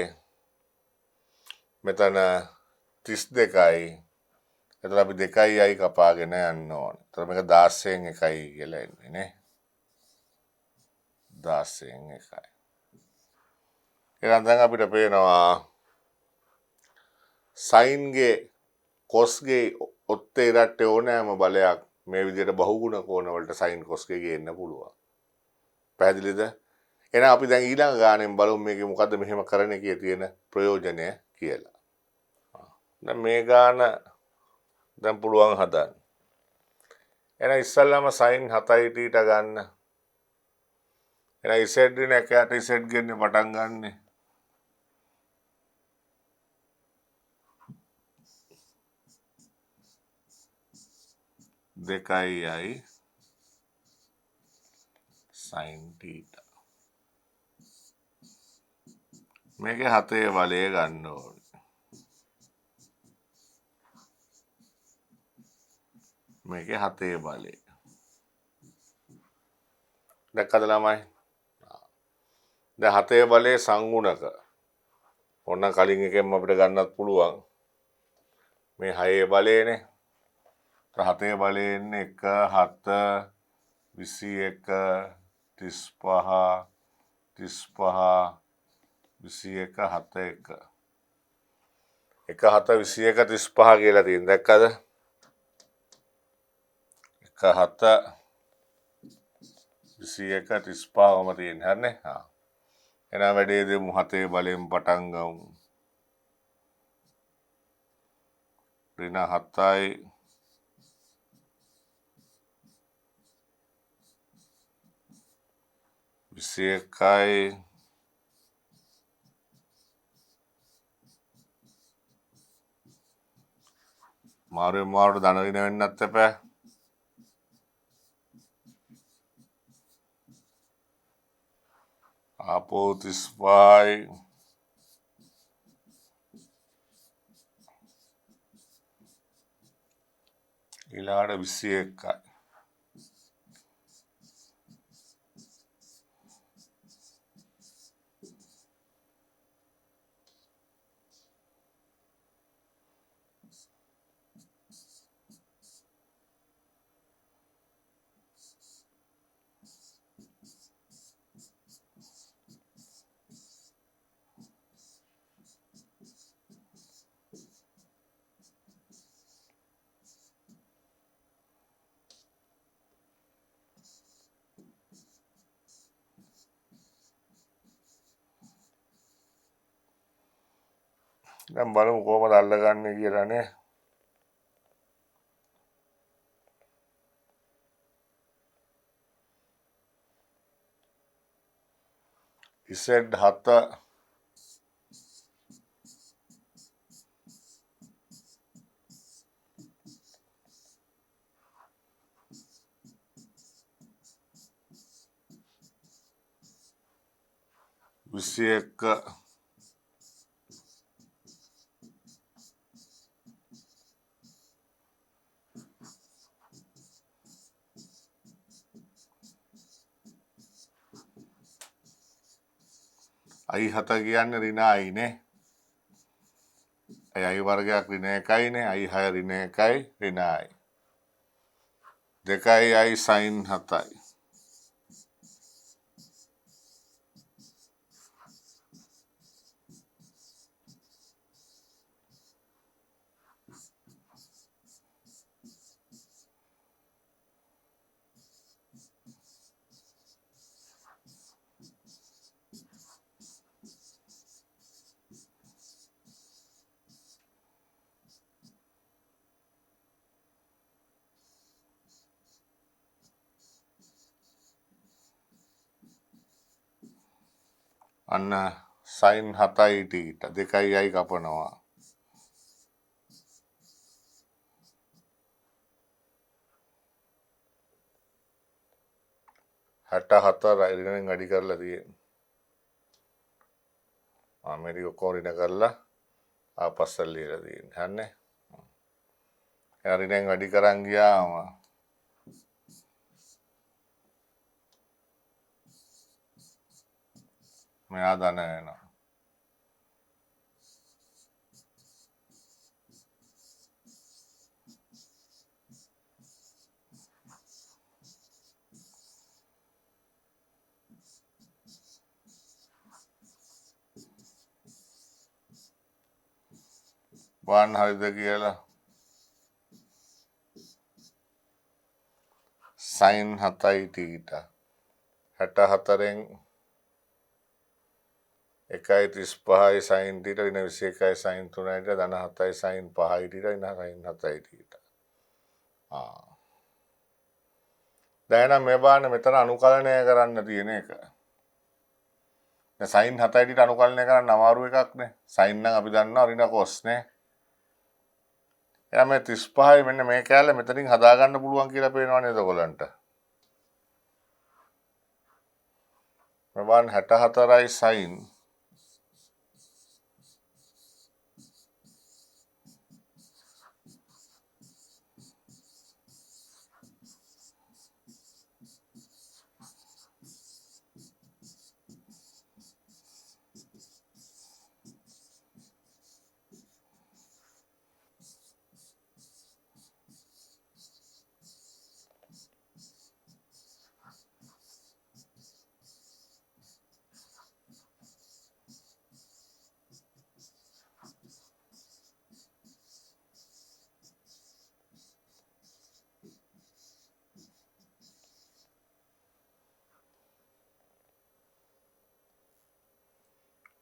මෙතන 32යි. එතන අපි 2යි කපාගෙන යන්න ඕනේ. එතන මේක 16න් 1යි කියලා එන්නේ නේ. 16න් 1යි. එහෙනම් දැන් අපිට පේනවා sin ගේ cos ගේ ඔත්තේ රට්ටේ ඕනෑම බලයක් මේ විදිහට බහුගුණ කෝණ වලට sin cos ගේ ගේන්න පුළුවන්. පැහැදිලිද? එහෙනම් අපි දැන් ඊළඟ ගානෙන් බලමු මේකේ මොකද්ද මෙහෙම කරන එකේ තියෙන ප්‍රයෝජනය කියලා. දැන් මේ ගාන දැන් පුළුවන් හදන්න. එහෙනම් ඉස්සල්ලාම sin 7යි θ ගන්න. එහෙනම් z ඍණ 1ට z ගෙන්න පටන් ගන්නෙ. දෙකයි sin θ. මේකේ 7 බලය ගන්න ඕනේ. මේකේ 7 බලය. දැක්කද ළමයි? දැන් 7 බලයේ සංගුණක. ඔන්න කලින් එකෙන් අපිට ගන්නත් පුළුවන්. මේ 6 බලයනේ. 7 බලයේ ඉන්නේ 1 7 21 35 35 21 71. 1 7 21 35 කියලා තියෙන. දැක්කද? 1 7 21:35ම තියෙන හරිනේ. එහෙනම් වැඩේ දෙමු 7 බලෙන් පටන් ගමු. ඍණ 7යි 21යි මාරුවෙන් මාරුවට ධන ඍණ වෙන්නත් එපා. ආපෝ 35යි ඊළාට 21යි. දැන් බලමු කොහමද අල්ලගන්නේ කියලානේ. ඉසෙඩ් 7 21 අයි 7 කියන්නේ ඍණ අයිනේ. අයි වර්ගයක් ඍණ 1යිනේ. අයි 6 ඍණ 1යි ඍණ අයි. 2යි අයි sin 7යි. අන්න sin 7යි ටීටා 2යි අයි කපනවා. හැට 4 ඍණෙන් වැඩි කරලා තියෙන්නේ. මේක ඔක්කොම ඍණ කරලා ආපස්සට ලියලා තියෙන්නේ. හරිනේ. ඍණෙන් වැඩි කරන් ගියාම මෙයා ධන වෙනවා. බලන්න හරිද කියලා. sin 7යි ටීටා 64න් 1:35යි sin ටීටා ඍණ 21යි sin 3යි ටීටා ධන 7යි sin 5යි ටීටා ඍණ sin 7යි ටීටා. දැන් නම් මේ බාන්න මෙතන අනුකලනය කරන්න තියෙන එක. දැන් sin 7යි ටීටා අනුකලනය කරන්න අමාරු එකක් නේ. sin නම් අපි දන්නවා ඍණ cos නේ. එයා මේ 35යි මෙන්න මේ කැලේ මෙතනින් හදාගන්න පුළුවන් කියලා පේනවනේ එතකොලන්ට. මේ බලන්න 64යි sin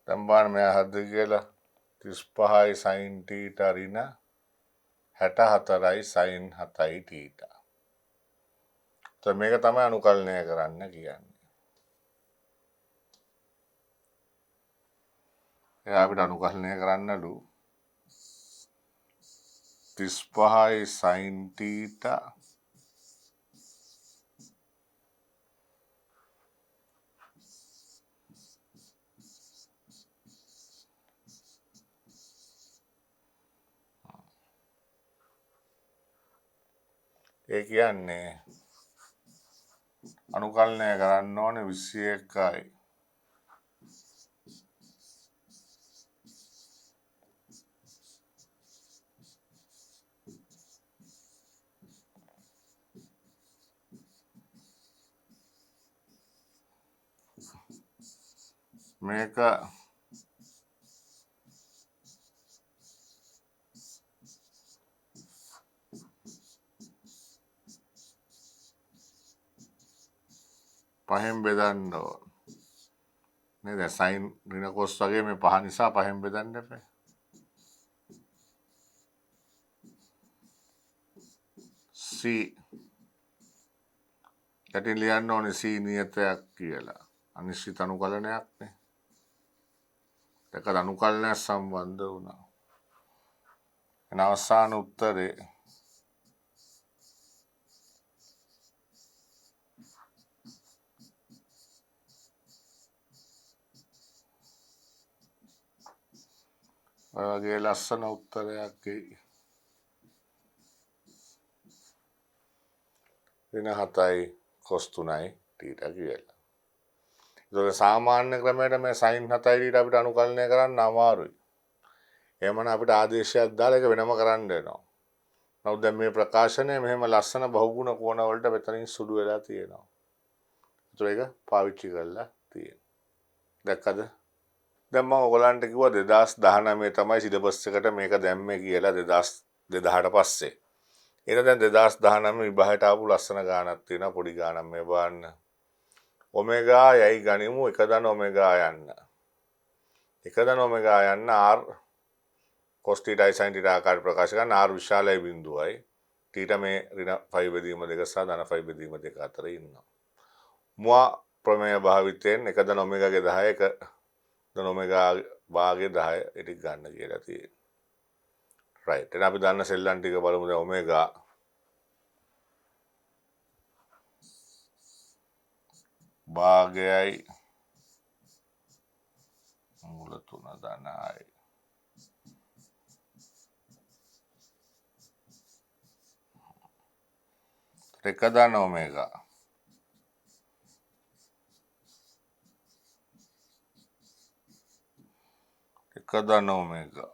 දැන් බලන්න මෙයා හද කියලා 35යි sin θ ඍණ 64යි sin 7යි θ. તો මේක තමයි අනුකලනය කරන්න කියන්නේ. එයා අපිට අනුකලනය කරන්නලු 35යි sin θ ඒ කියන්නේ අනුකලනය කරන්න ඕනේ 21යි මේක පහෙන් බෙදන්න ඕන. නේද? sin ඍණ cos වගේ මේ පහ නිසා පහෙන් බෙදන්න එපා. c යටින් ලියන්න ඕනේ c නියතයක් කියලා. අනිශ්චිත අනුකලනයක් නේ. දැන් අනුකලනයක් සම්බන්ධ වුණා. එන අවසාන උත්තරේ ඔයගේ ලස්සන උත්තරයක් එයි. ඍණ 7යි cos 3යි θ කියලා. ඒක සාමාන්‍ය ක්‍රමයට මේ sin 7යි θ අපිට අනුකලනය කරන්න අමාරුයි. එහෙමනම් අපිට ආදේශයක් දාලා ඒක වෙනම කරන්න වෙනවා. නමුත් දැන් මේ ප්‍රකාශනය මෙහෙම ලස්සන බහුගුණ කෝණ වලට මෙතනින් සුදු වෙලා තියෙනවා. ඒක පාවිච්චි කරලා තියෙනවා. දැක්කද? දැන් මම ඔයගලන්ට කිව්වා 2019 තමයි සිලබස් එකට මේක දැම්මේ කියලා 2000ට පස්සේ. ඒක දැන් 2019 විභාගයට ආපු ලස්සන ගානක් තියෙනවා පොඩි ගානක් මේ බලන්න. ඔමෙගා යයි ගනිමු 1 ධන ඔමෙගා යන්න. 1 ධන ඔමෙගා යන්න r cos θ sin θ ආකාර ප්‍රකාශ කරන r විශාලයි බිඳුවයි. θ මේ ඍණ 5 බෙදීම 2 සහ ධන 5 බෙදීම 2 අතර ඉන්නවා. මුවා ප්‍රමේය භාවිතයෙන් 1 ධන ඔමෙගාගේ 10 1 ධන ඔමෙගා භාගයේ 10 ඉතින් ගන්න කියලා තියෙනවා. right. එහෙනම් අපි දන්න සෙල්ලම් ටික බලමු. දැන් ඔමෙගා භාගයයි මූල 3 ධනයි. එක ධන ඔමෙගා එක ධන ඔමෙගා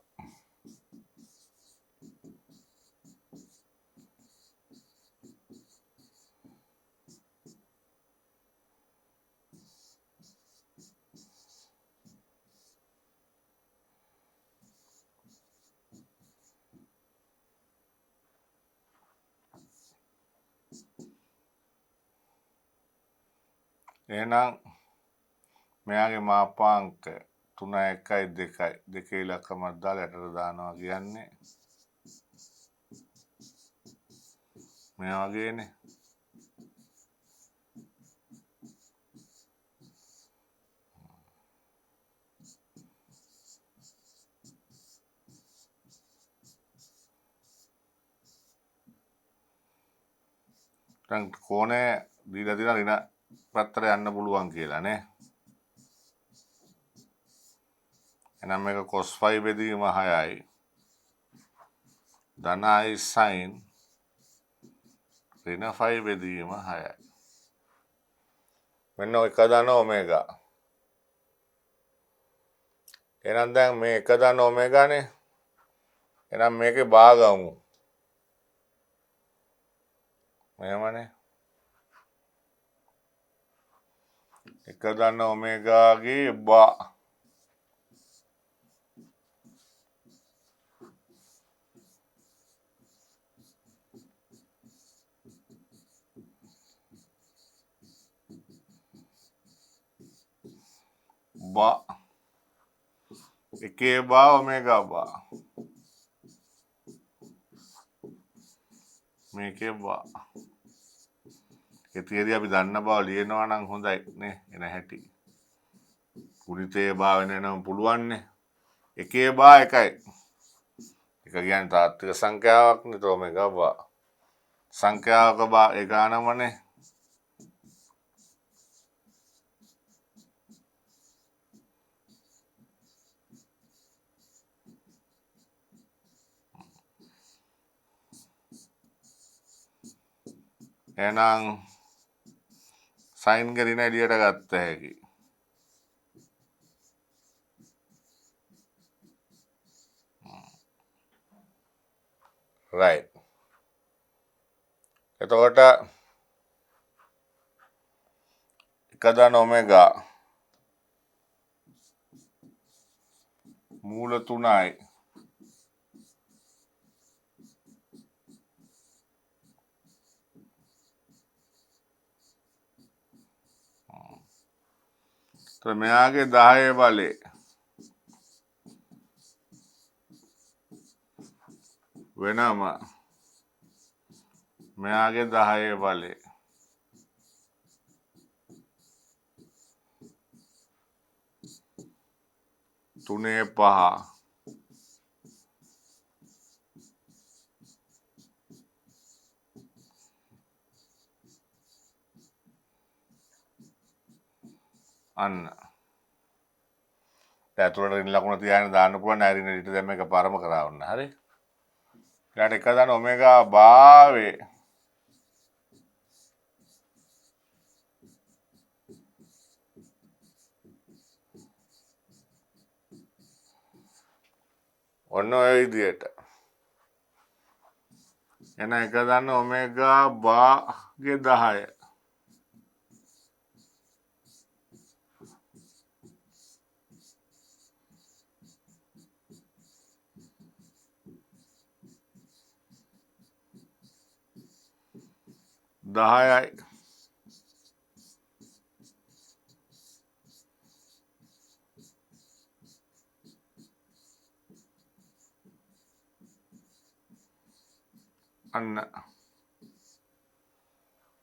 එහෙනම් මෙයාගේ මාපාංක 3 1යි 2යි දෙකේ ඉලක්කමක් දාලා යටට දානවා කියන්නේ මේ වගේනේ. දැන් කෝණය දීලා තියෙන ඍණ පැත්තට යන්න පුළුවන් කියලා නේ. එහෙනම් මේක cos 5 බෙදීම 6යි. ධනයි sin ඍණ 5 බෙදීම 6යි. මෙන්න 1 ධන ඔමෙගා. එහෙනම් දැන් මේ 1 ධන ඔමෙගානේ. එහෙනම් මේකේ භාගමු. මෙහෙමනේ. 1 ධන ඔමෙගාගේ බා එකේ බා ඔමේගා බා මේකේ බා එතියදී අපි දන්න බව ලියනවා නම් හොඳයි නේ එන හැටි ගුණිතයේ බා වෙන නම් පුළුවන්නේ එකේ බා එකයි එක කියන්නේ තාත්වික සංඛ්‍යාවක් නේ તો ඔමේගා බා සංඛ්‍යාවක බා ඒ ගානමනේ එහෙනම් සයින් කරගෙන එළියට ගත්ත හැකි right එතකොට එකදා ඔමේගා මූල 3යි તો මෙයාගේ 10 බලේ වෙනම මෙයාගේ 10 බලේ තුනේ 5 අන්න ඇතුළට රින් ලකුණ තියාගෙන දාන්න පුළුවන් නෑ රින් ඊට දැන් මේක පරම කරවන්න හරි ඊට එක දාන ඔමේගා භාවේ ඔන්න ඔය විදියට එන එක දාන ඔමේගා භාගේ 10 10යි අන්න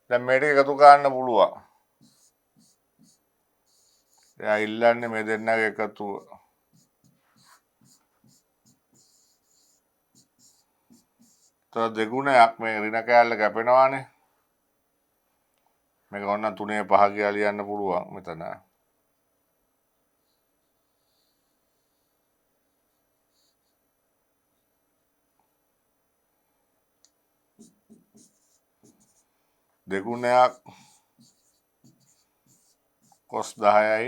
දැන් මේ ටික එකතු කරන්න පුළුවන් එයා ඉල්ලන්නේ මේ දෙන්නගේ එකතුව તો දෙගුණයක් මේ ඍණ කෑල්ල කැපෙනවානේ මේක ඕන 3 5 කියලා ලියන්න පුළුවන් මෙතන දෙගුණයක් cos 10යි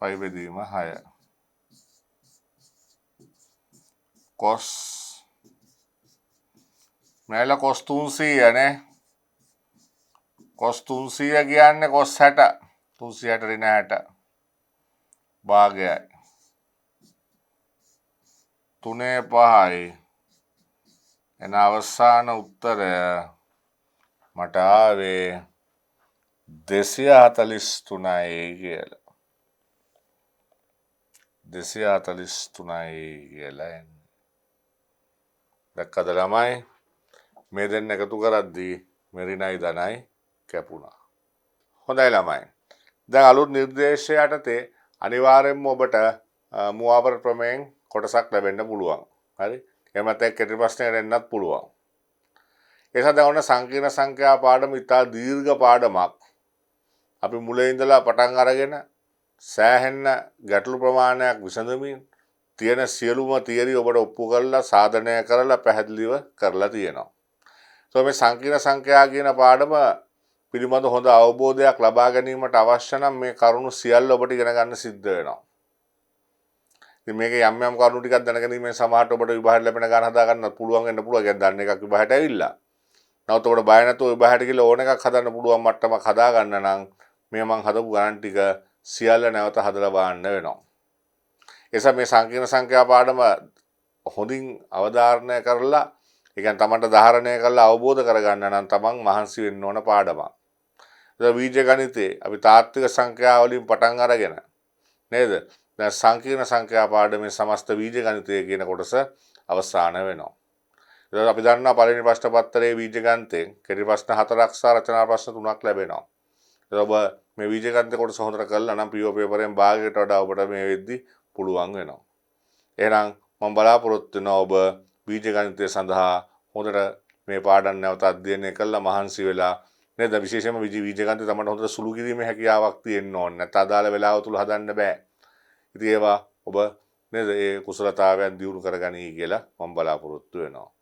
5 බෙදීම 6 cos මේල cos 300 නේ cos 300 කියන්නේ cos 60 360 ඍණ 60 භාගයයි 3 5යි එන අවසාන උත්තරය මට ආවේ 243යි කියලා 243යි කියලා එන්නේ දැක්කද ළමයි මේ දෙන්න එකතු කරද්දී මෙරිනයි දනයි කැපුණා හොඳයි ළමයි දැන් අලුත් නිර්දේශය යටතේ අනිවාර්යෙන්ම ඔබට මුවාවර ප්‍රමේයෙන් කොටසක් ලැබෙන්න පුළුවන් හරි එහෙම නැත්නම් කෙටි ප්‍රශ්නයකට එන්නත් පුළුවන් ඒසත් දැන් ඔන්න සංකීර්ණ සංඛ්‍යා පාඩම ඉතා දීර්ඝ පාඩමක් අපි මුලින් ඉඳලා පටන් අරගෙන සෑහෙන්න ගැටලු ප්‍රමාණයක් විසඳමින් තියෙන සියලුම තියරි ඔබට ඔප්පු කරලා සාධනය කරලා පැහැදිලිව කරලා තියෙනවා. So මේ සංකීර්ණ සංඛ්‍යා කියන පාඩම පිළිබඳ හොඳ අවබෝධයක් ලබා ගැනීමට අවශ්‍ය නම් මේ කරුණු සියල්ල ඔබට ඉගෙන ගන්න සිද්ධ වෙනවා. ඉතින් මේකේ යම් යම් කරුණු ටිකක් දැනගැනීමෙන් සමහරට ඔබට විභාගයට ලැබෙන ගාන හදා ගන්නත් පුළුවන් වෙන්න පුළුවන්. يعني දන්න එකක් විභාගයට ඇවිල්ලා. නමුත් ඔබට බය නැතුව විභාගයට ගිහලා ඕන එකක් හදන්න පුළුවන් මට්ටමක් හදා ගන්න නම් මේ මං හදපු ගණන් ටික සියල්ල නැවත හදලා බලන්න වෙනවා. එසා මේ සංකීර්ණ සංඛ්‍යා පාඩම හොඳින් අවධාරණය කරලා ඒ කියන්නේ තමන්ට ධාරණය කරලා අවබෝධ කරගන්න නම් තමන් මහන්සි වෙන්න ඕන පාඩමක්. ඒක බීජ ගණිතේ අපි තාත්වික සංඛ්‍යා වලින් පටන් අරගෙන නේද? දැන් සංකීර්ණ සංඛ්‍යා පාඩමේ සමස්ත බීජ ගණිතය කියන කොටස අවසාන වෙනවා. එතකොට අපි දන්නවා පළවෙනි ප්‍රශ්න පත්‍රයේ බීජ ගණිතයෙන් කෙටි ප්‍රශ්න 4ක් සහ රචනා ප්‍රශ්න 3ක් ලැබෙනවා. එතකොට ඔබ මේ බීජ ගණිත කොටස හොඳට කළා නම් PO පේපරෙන් භාගයට වඩා ඔබට මේ වෙද්දි පුළුවන් වෙනවා. එහෙනම් මම බලාපොරොත්තු වෙනවා ඔබ බීජ ගණිතය සඳහා හොඳට මේ පාඩම් නැවත අධ්‍යයනය කළා මහන්සි වෙලා නේද? විශේෂයෙන්ම බීජ ගණිතය තමයි හොඳට සුළු කිරීමේ හැකියාවක් තියෙන්න ඕනේ. නැත්නම් අදාළ වෙලාව තුල හදන්න බෑ. ඉතින් ඒවා ඔබ නේද ඒ කුසලතාවයන් දියුණු කරගනී කියලා මම බලාපොරොත්තු වෙනවා.